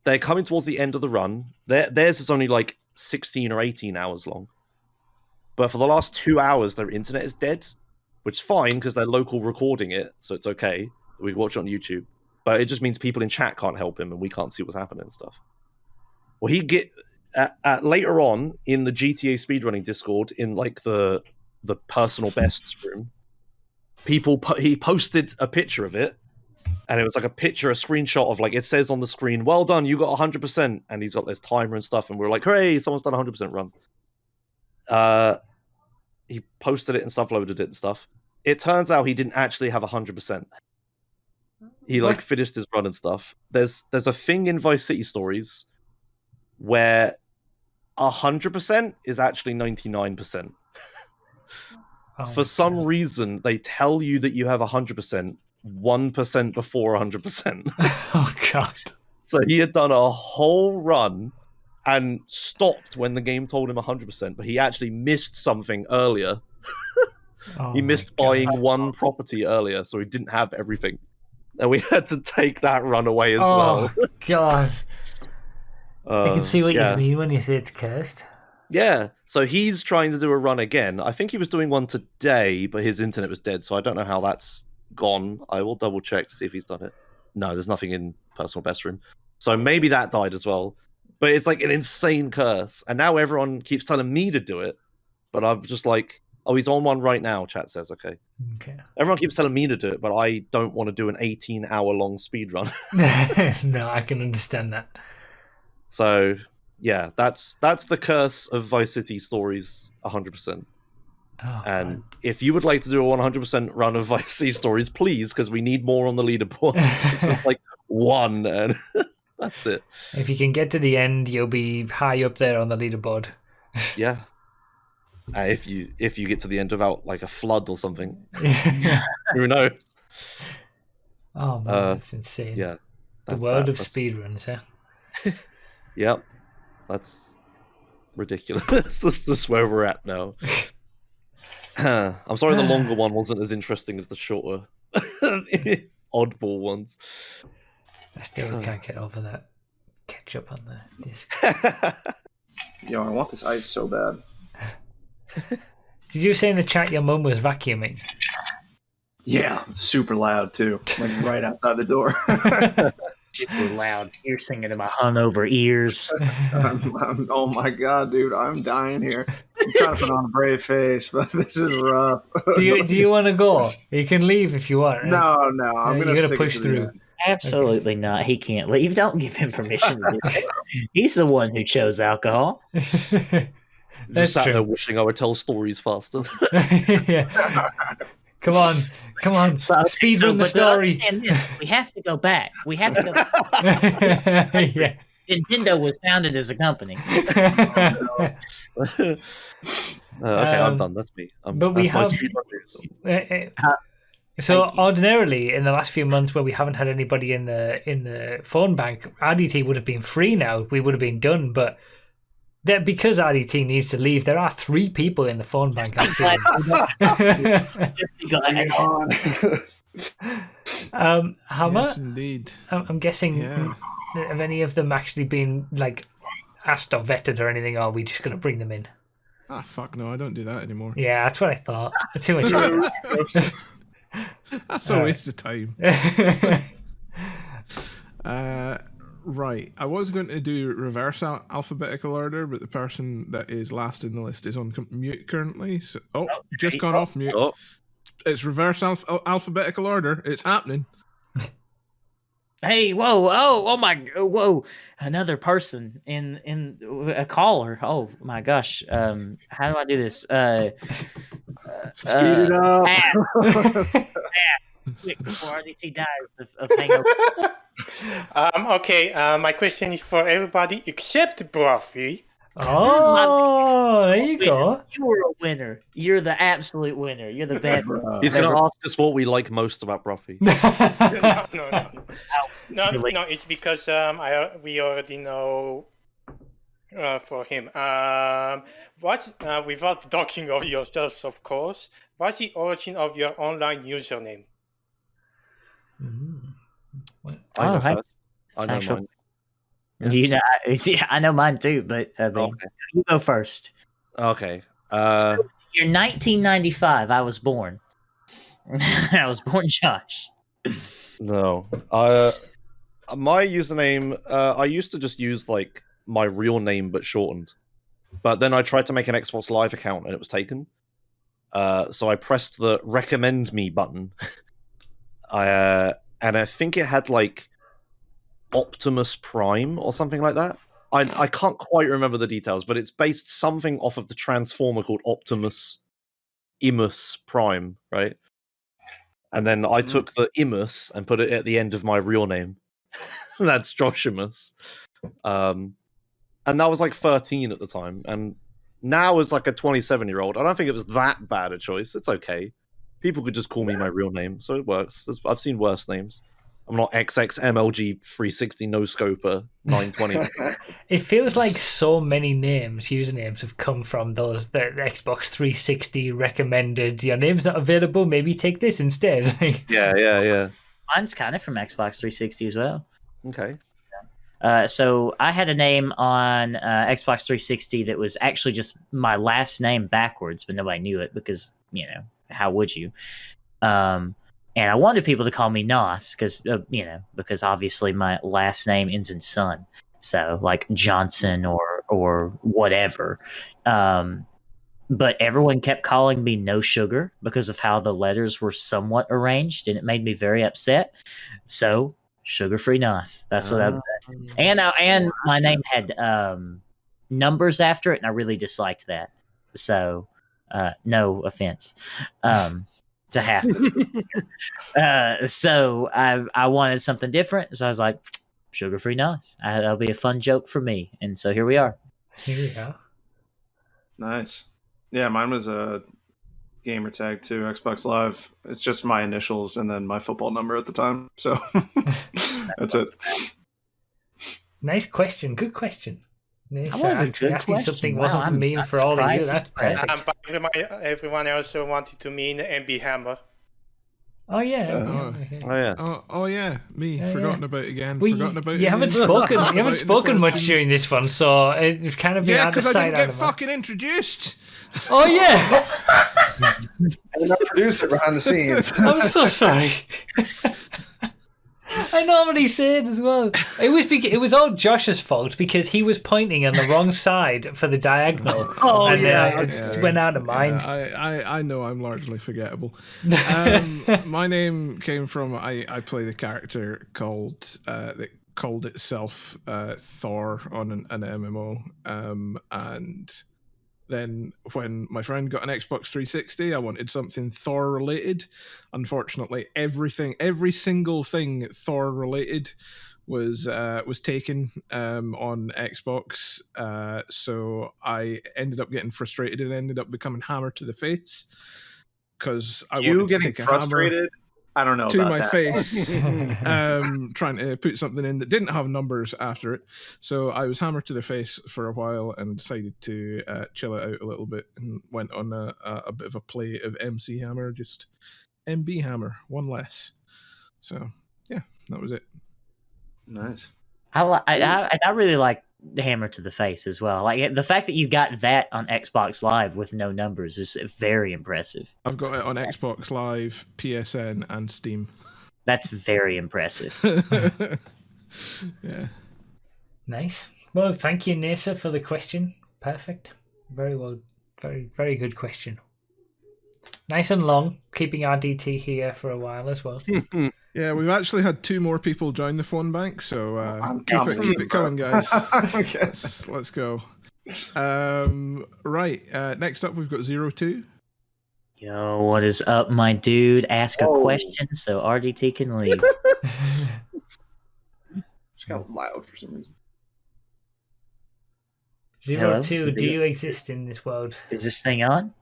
They're coming towards the end of the run. Theirs is only like 16 or 18 hours long. But for the last 2 hours, their internet is dead, which is fine because they're local recording it, so it's okay. We can watch it on YouTube. But it just means people in chat can't help him, and we can't see what's happening and stuff. Well, later on in the GTA speedrunning Discord, in like the personal bests room, he posted a picture of it, and it was like a screenshot of like, it says on the screen, "Well done, you got 100%," and he's got this timer and stuff, and we're like, "Hooray, someone's done a 100% run." He posted it and stuff, loaded it and stuff. It turns out he didn't actually have 100%. He like finished his run and stuff. There's a thing in Vice City Stories where 100% is actually 99%. For some reason, they tell you that you have 100% 1% before 100%. Oh god! So he had done a whole run and stopped when the game told him 100%, but he actually missed something earlier. He missed buying one property earlier, so he didn't have everything. And we had to take that run away as well. Oh, God. I can see what you mean when you say it's cursed. Yeah, so he's trying to do a run again. I think he was doing one today, but his internet was dead, so I don't know how that's gone. I will double check to see if he's done it. No, there's nothing in personal best room. So maybe that died as well. But it's like an insane curse. And now everyone keeps telling me to do it. But I'm just like, oh, he's on one right now, chat says. Okay. Everyone keeps telling me to do it, but I don't want to do an 18-hour-long speed run. No, I can understand that. So, yeah, that's the curse of Vice City Stories 100%. Oh, and man. If you would like to do a 100% run of Vice City Stories, please, because we need more on the leaderboard. It's like one, and that's it. If you can get to the end, you'll be high up there on the leaderboard. Yeah. If you get to the end without like a flood or something, who knows? Oh man, that's insane. Yeah, the world of speedruns, huh? Yep, that's ridiculous. That's just where we're at now. I'm sorry the longer one wasn't as interesting as the shorter, oddball ones. I still can't get over that ketchup on the disc. Yo, I want this ice so bad. Did you say in the chat your mum was vacuuming? Yeah, super loud too, like right outside the door. Super loud, piercing into my hungover ears. Oh my god, dude, I'm dying here. I'm trying to put on a brave face, but this is rough. Do you want to go? You can leave if you want. No, I'm gonna push through. Absolutely not. He can't leave. Don't give him permission to do that. He's the one who chose alcohol. That's sat true. there wishing I would tell stories faster. Yeah. Come on. Speedrun the story. This, we have to go back. Yeah. Nintendo was founded as a company. Okay, I'm done. That's me. But we have. So ordinarily, in the last few months, where we haven't had anybody in the phone bank, RDT would have been free now. We would have been done, but because RDT needs to leave, there are 3 people in the phone bank. I've seen. Hammer? Yes, indeed. I'm guessing. Yeah. Have any of them actually been like asked or vetted or anything? Or are we just going to bring them in? Ah, fuck no, I don't do that anymore. Yeah, that's what I thought. Too much. That's a waste of time. Right. I was going to do reverse alphabetical order, but the person that is last in the list is on mute currently. So, just gone off mute. Oh. It's reverse alphabetical order. It's happening. Hey, whoa, another person in a caller. Oh my gosh. How do I do this? Speed it up. Quick, before RDT dies of hangover. Okay, my question is for everybody except Broughy. Oh, there you go. You were a winner. You're the absolute winner. You're the best. He's going to ask us what we like most about Broughy. No, it's because we already know for him. Without talking of yourselves, of course, what's the origin of your online username? I know first. I know Actual- mine. You know, I know mine too, but you go first. Okay. You're 1995. I was born. I was born, Josh. No. My username, I used to just use like my real name but shortened. But then I tried to make an Xbox Live account and it was taken. So I pressed the recommend me button. And I think it had like Optimus Prime or something like that. I can't quite remember the details, but it's based something off of the Transformer called Optimus Prime, right? And then I took the Imus and put it at the end of my real name. That's Joshimus. And that was like 13 at the time. And now as like a 27-year-old, I don't think it was that bad a choice. It's okay. People could just call me my real name, so it works. I've seen worse names. I'm not XXMLG 360 no scoper 920. It feels like so many usernames have come from those the Xbox 360 recommended. Your name's not available, maybe take this instead. Yeah. Mine's kind of from Xbox 360 as well. Okay. So I had a name on Xbox 360 that was actually just my last name backwards, but nobody knew it because, how would you? And I wanted people to call me Nos because, because obviously my last name ends in son. So like Johnson or whatever. But everyone kept calling me No Sugar because of how the letters were somewhat arranged, and it made me very upset. So Sugar-free Nos. That's what I was saying. And my name had numbers after it, and I really disliked that. So no offense. To happen. So I wanted something different. So I was like, Sugar-free Nos. That'll be a fun joke for me. And so here we are. Here we go. Nice. Yeah, mine was a gamer tag too, Xbox Live. It's just my initials and then my football number at the time. So that's it. Nice question. Good question. Nissa actually asking something wasn't for me and for all of you. That's perfect. Everyone also wanted to mean MB Hammer. Oh yeah. Oh yeah. Me forgotten about again. Well, forgotten about. You haven't spoken. You haven't spoken much during this one, so it's kind of been out of sight. Yeah, because I didn't get fucking introduced. Oh yeah. And our producer behind the scenes. I'm so sorry. I normally say it as well. It was all Josh's fault because he was pointing on the wrong side for the diagonal. It went out of mind. I know I'm largely forgettable. My name came from I play the character called that called itself Thor on an MMO, and then when my friend got an Xbox 360, I wanted something Thor related. Unfortunately, every single thing Thor related was taken on Xbox. So I ended up getting frustrated and ended up becoming Hammer to the Face because I wanted to take a frustrated. I don't know to about my that. face, trying to put something in that didn't have numbers after it. So I was Hammer to the Face for a while and decided to chill it out a little bit and went on a bit of a play of MC Hammer, just MB Hammer, one less. So yeah, that was it. Nice. I really like the Hammer to the Face as well. Like the fact that you got that on Xbox Live with no numbers is very impressive. I've got it on Xbox Live, PSN, and Steam. That's very impressive. Yeah. Nice. Well, thank you, Nessa, for the question. Perfect. Very well. Very, very good question. Nice and long, keeping RDT here for a while as well. Yeah, we've actually had 2 more people join the phone bank, so keep it coming, guys. Okay. Let's go. Right, next up we've got 02. Yo, what is up, my dude? Ask a question so RDT can leave. Just got loud for some reason. 02, do you exist in this world? Is this thing on?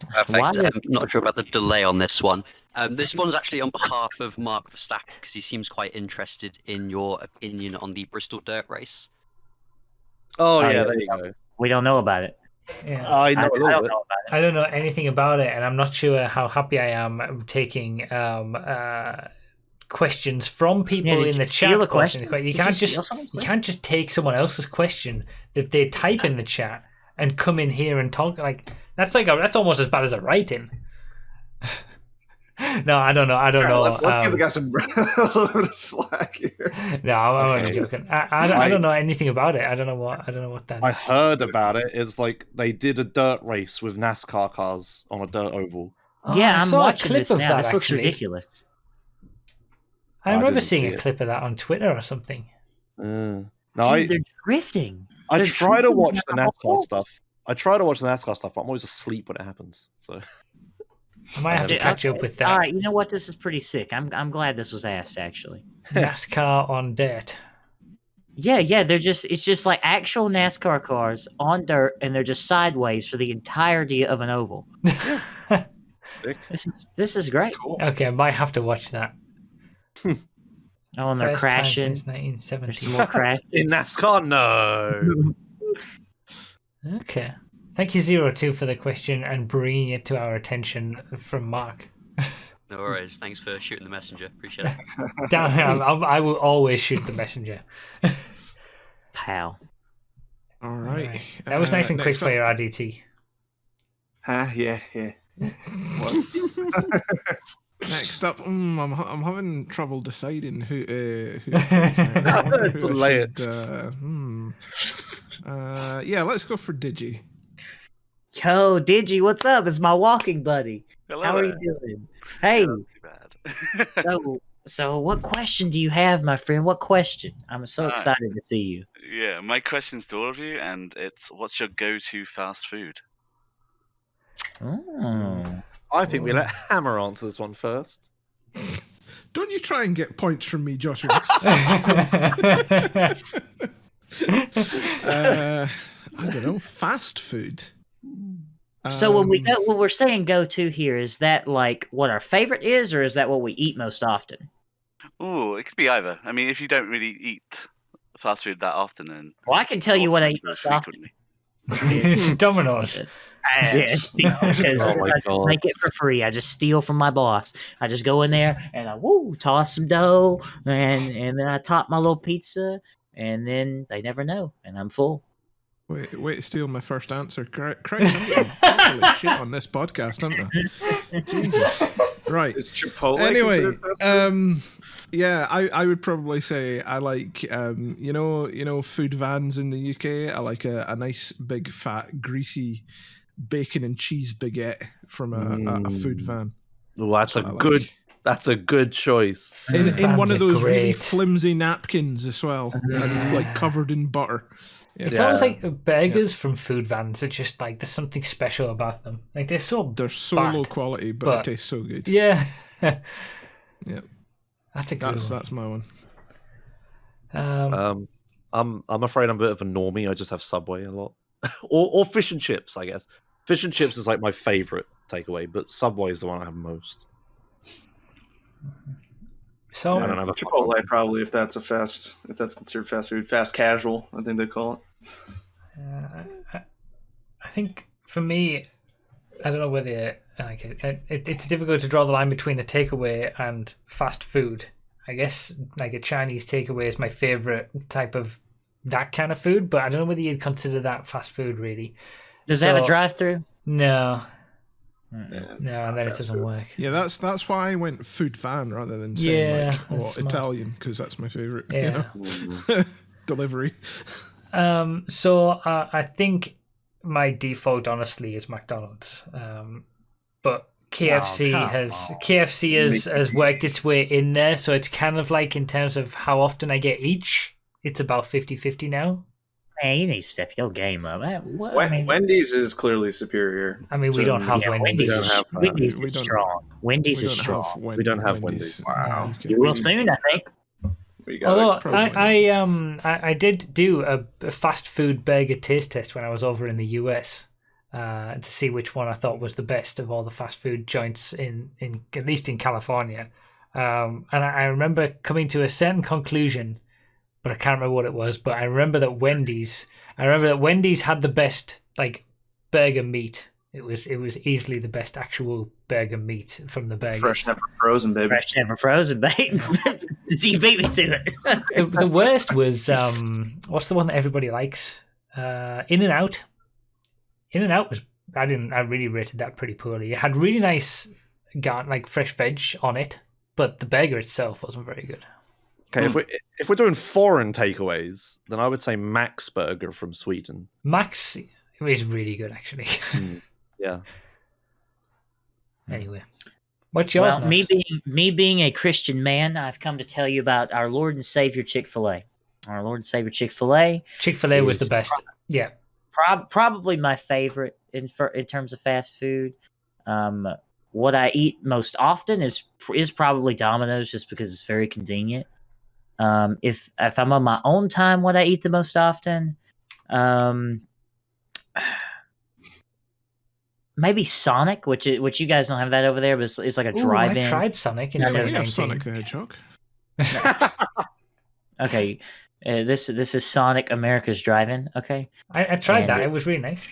Perfect. I'm not sure about the delay on this one. This one's actually on behalf of Mark Verstappen because he seems quite interested in your opinion on the Bristol Dirt Race. Oh yeah, there you go. We don't know about it. Yeah. I know a little bit. I don't know anything about it, and I'm not sure how happy I am taking questions from people in the chat. You can't just take someone else's question that they type in the chat and come in here and talk like that's almost as bad as a write-in. No, I don't know. Let's give the guy some a little bit of slack here. No, I'm only joking. I don't know anything about it. I don't know what that is. I heard about it. It's like they did a dirt race with NASCAR cars on a dirt oval. Yeah, I'm watching clip this of now. that, This looks actually. ridiculous. I remember seeing a clip of that on Twitter or something. Dude, they're drifting. I try to watch the NASCAR stuff. But I'm always asleep when it happens. So I might have to catch up with that. All right, you know what? This is pretty sick. I'm glad this was asked, actually. NASCAR on dirt. Yeah, it's just like actual NASCAR cars on dirt, and they're just sideways for the entirety of an oval. This is great. Cool. Okay, I might have to watch that. Oh, and they're First time crashing. since 1970. There's some more crashes. in NASCAR, no. Okay. Thank you, 02, for the question and bringing it to our attention from Mark. No worries. Thanks for shooting the messenger. Appreciate it. I will always shoot the messenger. How? All right. That was nice and quick for your RDT. Yeah. Next up, I'm having trouble deciding who Delay it. Yeah, let's go for Digi. Yo, Digi, what's up? It's my walking buddy. Hello. How are you doing? Hey. Not too bad. So what question do you have, my friend? What question? I'm so excited to see you. Yeah, my question's to all of you, and it's what's your go-to fast food? Oh. I think we let Hammer answer this one first. Don't you try and get points from me, Joshua. I don't know. Fast food. So when we're saying go-to here, is that like what our favorite is, or is that what we eat most often? Ooh, it could be either. I mean, if you don't really eat fast food that often, and Well, I can tell you what I eat most often. It's Domino's. Yes, because Oh my I just God. make it for free. I just steal from my boss. I just go in there and I toss some dough, and then I top my little pizza, and then they never know, and I'm full. Wait to steal my first answer. Craig, holy shit on this podcast, aren't they? Jesus. Right. Is Chipotle Anyway, considered fast food? yeah, I would probably say I like you know food vans in the UK. I like a nice big fat greasy bacon and cheese baguette from a food van. Oh, that's what a I like. good. That's a good choice. In one of those really great. flimsy napkins as well, and like covered in butter. Yeah. It's almost like the burgers from food vans are just like there's something special about them. Like they're so low quality, but it tastes so good. Yeah. Yeah. That's a good one. That's my one. I'm afraid I'm a bit of a normie. I just have Subway a lot, or fish and chips. I guess fish and chips is like my favorite takeaway, but Subway is the one I have most. So I don't have a Chipotle probably if that's considered fast food, fast casual. I think they call it. I think for me, I don't know whether it's difficult to draw the line between a takeaway and fast food. I guess like a Chinese takeaway is my favorite type of that kind of food, but I don't know whether you'd consider that fast food really. Does it have a drive-through? No. Yeah, No, and then it doesn't work. Yeah, that's why I went food van rather than saying that's smart. Italian, because that's my favorite. Yeah. You know? Delivery. So I think my default honestly is McDonald's. But KFC has worked its way in there, so it's kind of like in terms of how often I get each, it's about 50-50 now. Man, you need to step your game up. Wendy's is clearly superior. I mean, we don't have Wendy's. Wendy's is strong. Wendy's is strong. We don't have Wendy's. Wow. You will soon, I think. Although I did do a fast food burger taste test when I was over in the US to see which one I thought was the best of all the fast food joints in at least in California. And I remember coming to a certain conclusion, but I can't remember what it was. But I remember that Wendy's had the best like burger meat. It was easily the best actual burger meat from the burgers. Fresh, never frozen, baby. Fresh, never frozen, baby. You beat me to it. The worst was what's the one that everybody likes? In-N-Out. In-N-Out was I really rated that pretty poorly. It had really nice like fresh veg on it, but the burger itself wasn't very good. Okay, if we're doing foreign takeaways, then I would say Max Burger from Sweden. Max is really good, actually. Yeah. Anyway, what's yours? Well, me being a Christian man, I've come to tell you about our Lord and Savior Chick-fil-A. Our Lord and Savior Chick-fil-A. Chick-fil-A was the best. Yeah. Probably my favorite in terms of fast food. What I eat most often is probably Domino's, just because it's very convenient. If I'm on my own time, what I eat the most often, maybe Sonic, which you guys don't have that over there, but it's like a drive-in. I tried Sonic in 2019. We have Sonic the Hedgehog. Okay, this is Sonic America's Drive-In. Okay, I tried that. It was really nice.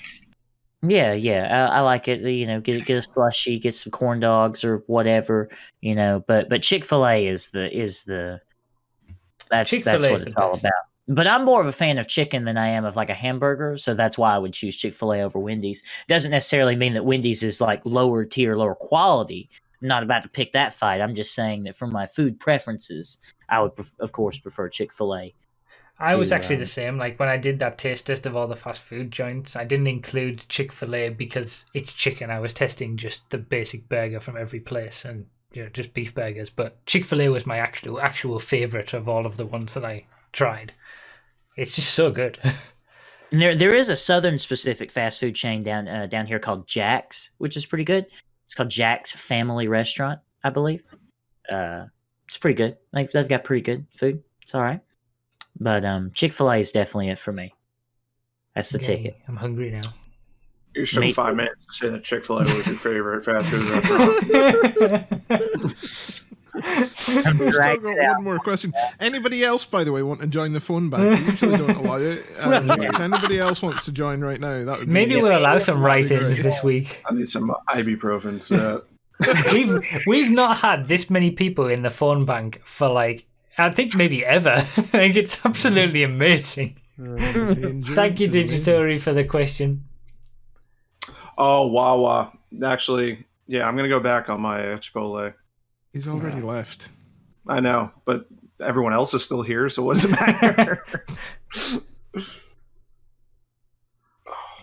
Yeah, I like it. You know, get a slushie, get some corn dogs or whatever. You know, but Chick-fil-A is the that's what it's all about. But I'm more of a fan of chicken than I am of like a hamburger, so that's why I would choose Chick-fil-A over Wendy's. Doesn't necessarily mean that Wendy's is like lower tier, lower quality. I'm not about to pick that fight. I'm just saying that for my food preferences, I would of course prefer Chick-fil-A. I was actually the same. Like when I did that taste test of all the fast food joints, I didn't include Chick-fil-A because it's chicken. I was testing just the basic burger from every place and just beef burgers. But Chick-fil-A was my actual favorite of all of the ones that I tried. It's just so good. And there is a southern specific fast food chain down here called Jack's, which is pretty good. It's called Jack's Family Restaurant, I believe. It's pretty good. Like they've got pretty good food. It's all right. But Chick-fil-A is definitely it for me. That's the ticket. I'm hungry now. You took 5 minutes to say that Chick-fil-A was your favorite fast food restaurant. We've still got one more question. Anybody else, by the way, want to join the phone bank? We usually don't allow it. If anybody else wants to join right now, that would maybe we'll allow some write-ins this week. I need some ibuprofen. So. we've not had this many people in the phone bank for like I think maybe ever. Like it's absolutely amazing. Thank you, Digitori, for the question. Oh, Wawa. Actually, yeah, I'm gonna go back on my Chipotle. He's already left. I know, but everyone else is still here, so what does it matter?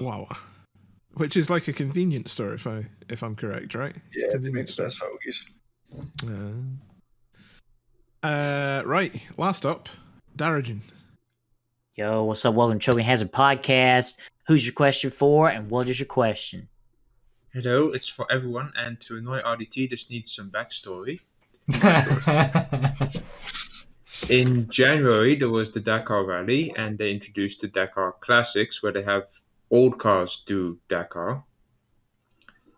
Wow. Which is like a convenience store, if I'm correct, right? Yeah, they make the best hoagies. Right, last up, Darajin. Yo, what's up? Welcome to Children Has a Podcast. Who's your question for, and what is your question? Hello, it's for everyone, and to annoy RDT, this needs some backstory. In January, there was the Dakar Rally, and they introduced the Dakar Classics, where they have old cars do Dakar.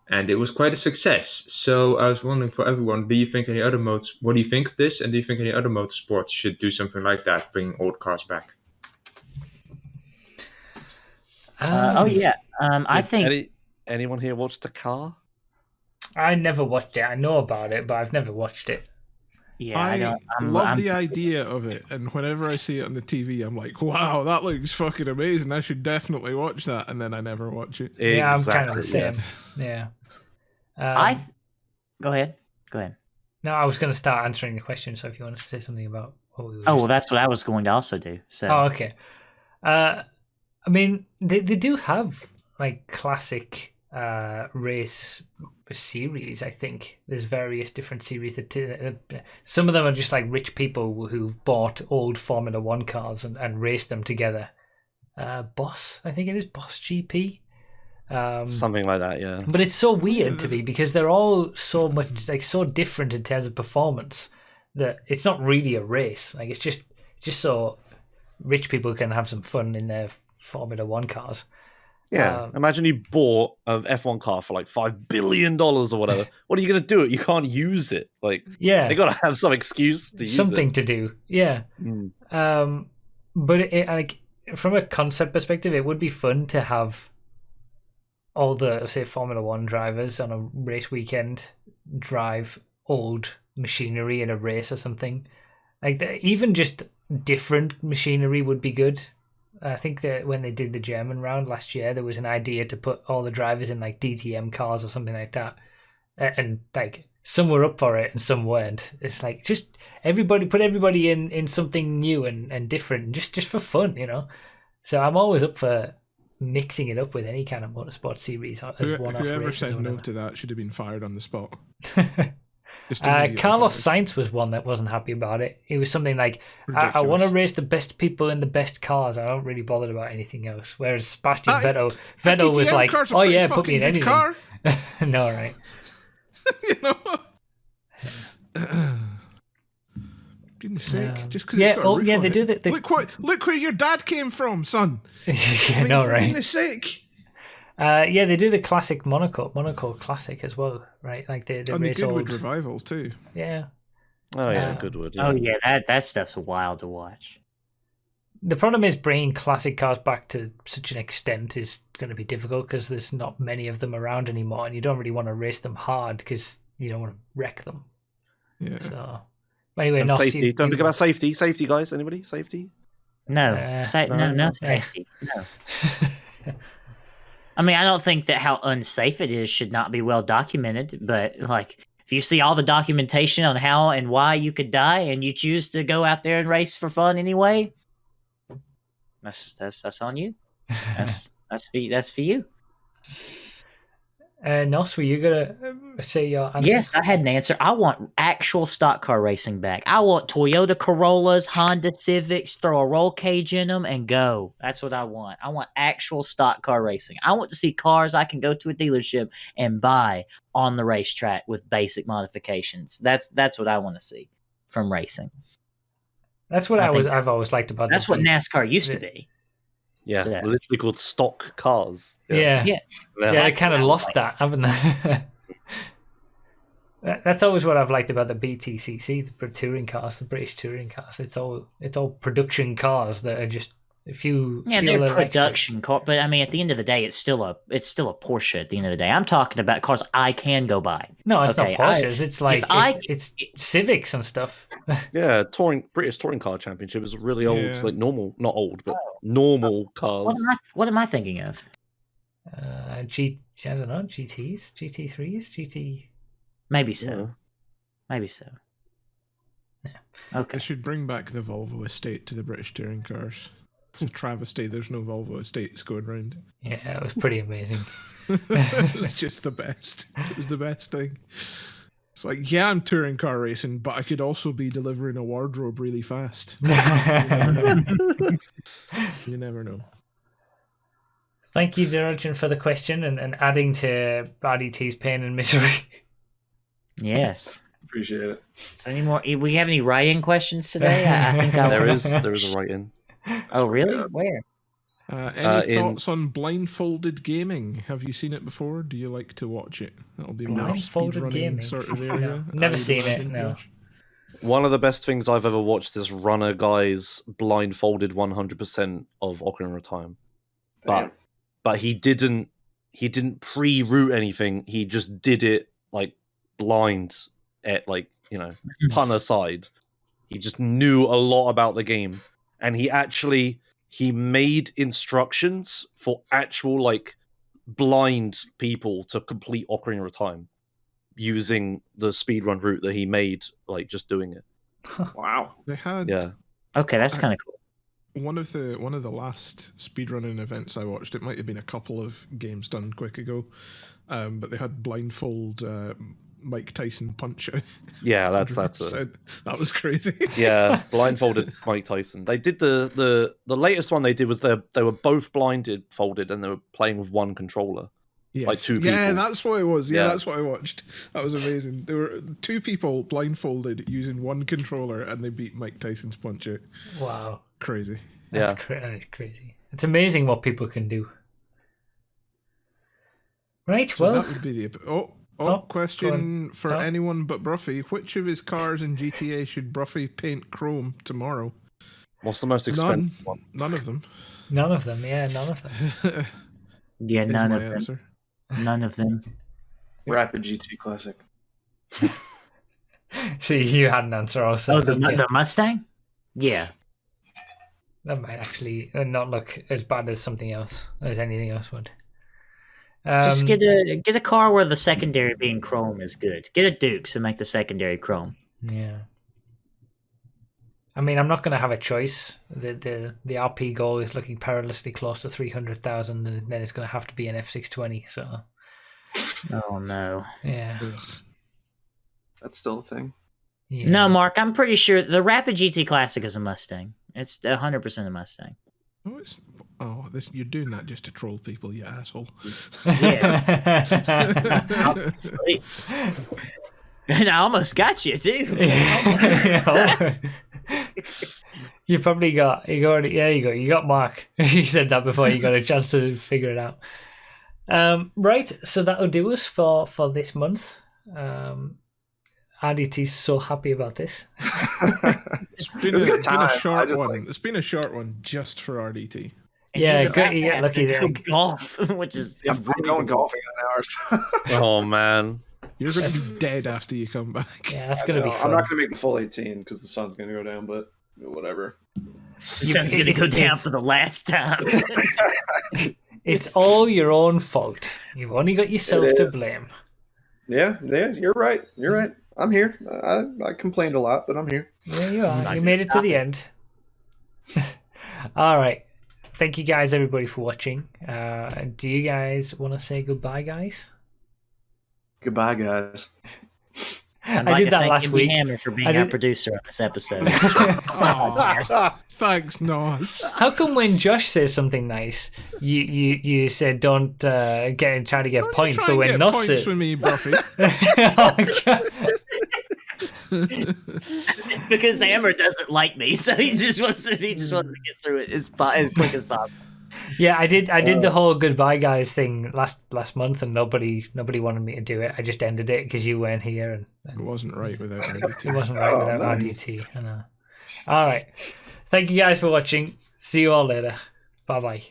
And it was quite a success. So I was wondering for everyone, do you think any other modes, what do you think of this? And do you think any other motorsports should do something like that, bring old cars back? I think... Anyone here watched Dakar? I never watched it. I know about it, but I've never watched it. Yeah, I love the idea of it, and whenever I see it on the TV, I'm like, wow, that looks fucking amazing. I should definitely watch that, and then I never watch it. Yeah, I'm kind of the same. Yes. Yeah. Go ahead. No, I was going to start answering the question, so if you want to say something about what we were well, that's what I was going to also do. So. Oh, okay. I mean, they do have, like, classic race series. I think there's various different series that some of them are just like rich people who've bought old Formula One cars and raced them together. Boss, I think it is Boss GP, something like that. Yeah, but it's so weird to me because they're all so much like so different in terms of performance that it's not really a race. Like it's just so rich people can have some fun in their Formula One cars. Yeah, imagine you bought an F1 car for like $5 billion or whatever. What are you going to do? You can't use it. Like, yeah, they got to have some excuse to use something it. to do. Yeah, but it, like from a concept perspective, it would be fun to have all the say Formula One drivers on a race weekend drive old machinery in a race or something. Like even just different machinery would be good. I think that when they did the German round last year, there was an idea to put all the drivers in like DTM cars or something like that. And like some were up for it and some weren't. It's like just put everybody in something new and different, just for fun, you know? So I'm always up for mixing it up with any kind of motorsport series as one-off races. Whoever said no to that should have been fired on the spot. Carlos Sainz was one that wasn't happy about it. It was something like, I want to race the best people in the best cars. I don't really bothered about anything else. Whereas Sebastian Vettel was like, oh yeah, put me in anything. Car. No, right. You know? Goodness sake. Just because it's got a roof on they it. do that. Look where your dad came from, son. Yeah, no, right. For goodness sake. Yeah, they do the classic Monaco Classic as well, right? Like they and race the Goodwood old Revival too. Yeah. Oh yeah, Goodwood. Yeah. Oh yeah, that stuff's wild to watch. The problem is bringing classic cars back to such an extent is going to be difficult because there's not many of them around anymore, and you don't really want to race them hard because you don't want to wreck them. Yeah. So anyway, and safety. Don't think about safety. Safety, guys. Anybody? Safety? No. No safety. No. I mean, I don't think that how unsafe it is should not be well documented, but like if you see all the documentation on how and why you could die and you choose to go out there and race for fun anyway, that's on you. That's for you. Nos, were you gonna say your answer? Yes, I had an answer. I want actual stock car racing back. I want Toyota Corollas, Honda Civics, throw a roll cage in them and go. That's what I want. I want actual stock car racing. I want to see cars I can go to a dealership and buy on the racetrack with basic modifications. That's what I want to see from racing. That's what I've always liked about. That's what NASCAR used to be. Yeah, literally called stock cars. Yeah. They kind of lost that, haven't they? That's always what I've liked about the BTCC, the touring cars, the British touring cars. It's all production cars that are just a few. Yeah, they're production car, but I mean, at the end of the day, it's still a Porsche. At the end of the day, I'm talking about cars I can go buy. No, it's not Porsches. It's like it's Civics and stuff. Yeah, British Touring Car Championship is really old, like normal, not old, but normal cars. What am I thinking of? I don't know, GTs, GT3s, GT. Maybe so. Yeah. Maybe so. Yeah. Okay. They should bring back the Volvo estate to the British touring cars. It's a travesty. There's no Volvo estates going round. Yeah, it was pretty amazing. It was just the best. It was the best thing. It's like, yeah, I'm touring car racing, but I could also be delivering a wardrobe really fast. You never know. Thank you, Duragen, for the question and adding to RDT's pain and misery. Yes. Appreciate it. So any more? We have any write-in questions today? I think there is a write-in. Oh, really? Where? Any thoughts on blindfolded gaming? Have you seen it before? Do you like to watch it? That'll be more blindfolded gaming sort of area. Never seen it. No. One of the best things I've ever watched is Runner Guy's blindfolded 100% of Ocarina of Time. But he didn't pre-route anything. He just did it like blind at pun aside. He just knew a lot about the game, and he made instructions for actual blind people to complete Ocarina of Time using the speedrun route that he made, just doing it. Wow. They had Okay, that's kind of cool. One of the last speedrunning events I watched, it might have been a couple of games done quick ago, but they had blindfold Mike Tyson punch out. Yeah, that's that was crazy. Yeah, blindfolded Mike Tyson. They did the latest one they did was they were both folded, and they were playing with one controller. Yes. Like two people. Yeah, that's what it was. Yeah, that's what I watched. That was amazing. There were two people blindfolded using one controller, and they beat Mike Tyson's punch out. Wow. Crazy. That's crazy. It's amazing what people can do. Right, so well... that would be the... question for anyone but Broughy. Which of his cars in GTA should Broughy paint chrome tomorrow? What's the most expensive one? None of them. None of them, yeah, none of them. Yeah, none of them. Answer. None of them. Rapid GT Classic. See, you had an answer also. Oh, the Mustang? Yeah. That might actually not look as bad as something else, as anything else would. Just get a car where the secondary being chrome is good. Get a Dukes and make the secondary chrome. Yeah. I mean, I'm not going to have a choice. The RP goal is looking perilously close to 300,000, and then it's going to have to be an F620. So. Oh no. Yeah. That's still a thing. Yeah. No, Mark, I'm pretty sure the Rapid GT Classic is a Mustang. It's 100% a Mustang. You're doing that just to troll people, you asshole. Yes. And I almost got you too. You probably got you got Mark. He said that before you got a chance to figure it out. Right, so that'll do us for this month. RDT's so happy about this. It's been a short one. It's been a short one just for RDT. Yeah, good. You get lucky there. Golf, which is I'm going golfing in hours. Oh man, you're going to be dead after you come back. Yeah, that's going to be fun. I'm not going to make the full 18 because the sun's going to go down, but whatever. The sun's going to go down for the last time. It's all your own fault. You've only got yourself to blame. Yeah, you're right. You're right. I'm here. I complained a lot, but I'm here. Yeah, you are. You made it to the end. All right. Thank you guys, everybody, for watching. Do you guys want to say goodbye, guys? Goodbye, guys. I did that last week. Hammer for being our producer on this episode. Thanks, Nos. How come when Josh says something nice, you said don't try to get points, but when Nos says points with me, Broughy. It's because Hammer doesn't like me, so he just wants to get through it as quick as possible. Yeah, I did the whole goodbye guys thing last month, and nobody wanted me to do it. I just ended it because you weren't here, and It wasn't right without RDT. It wasn't right without RDT. I know. All right. Thank you guys for watching. See you all later. Bye bye.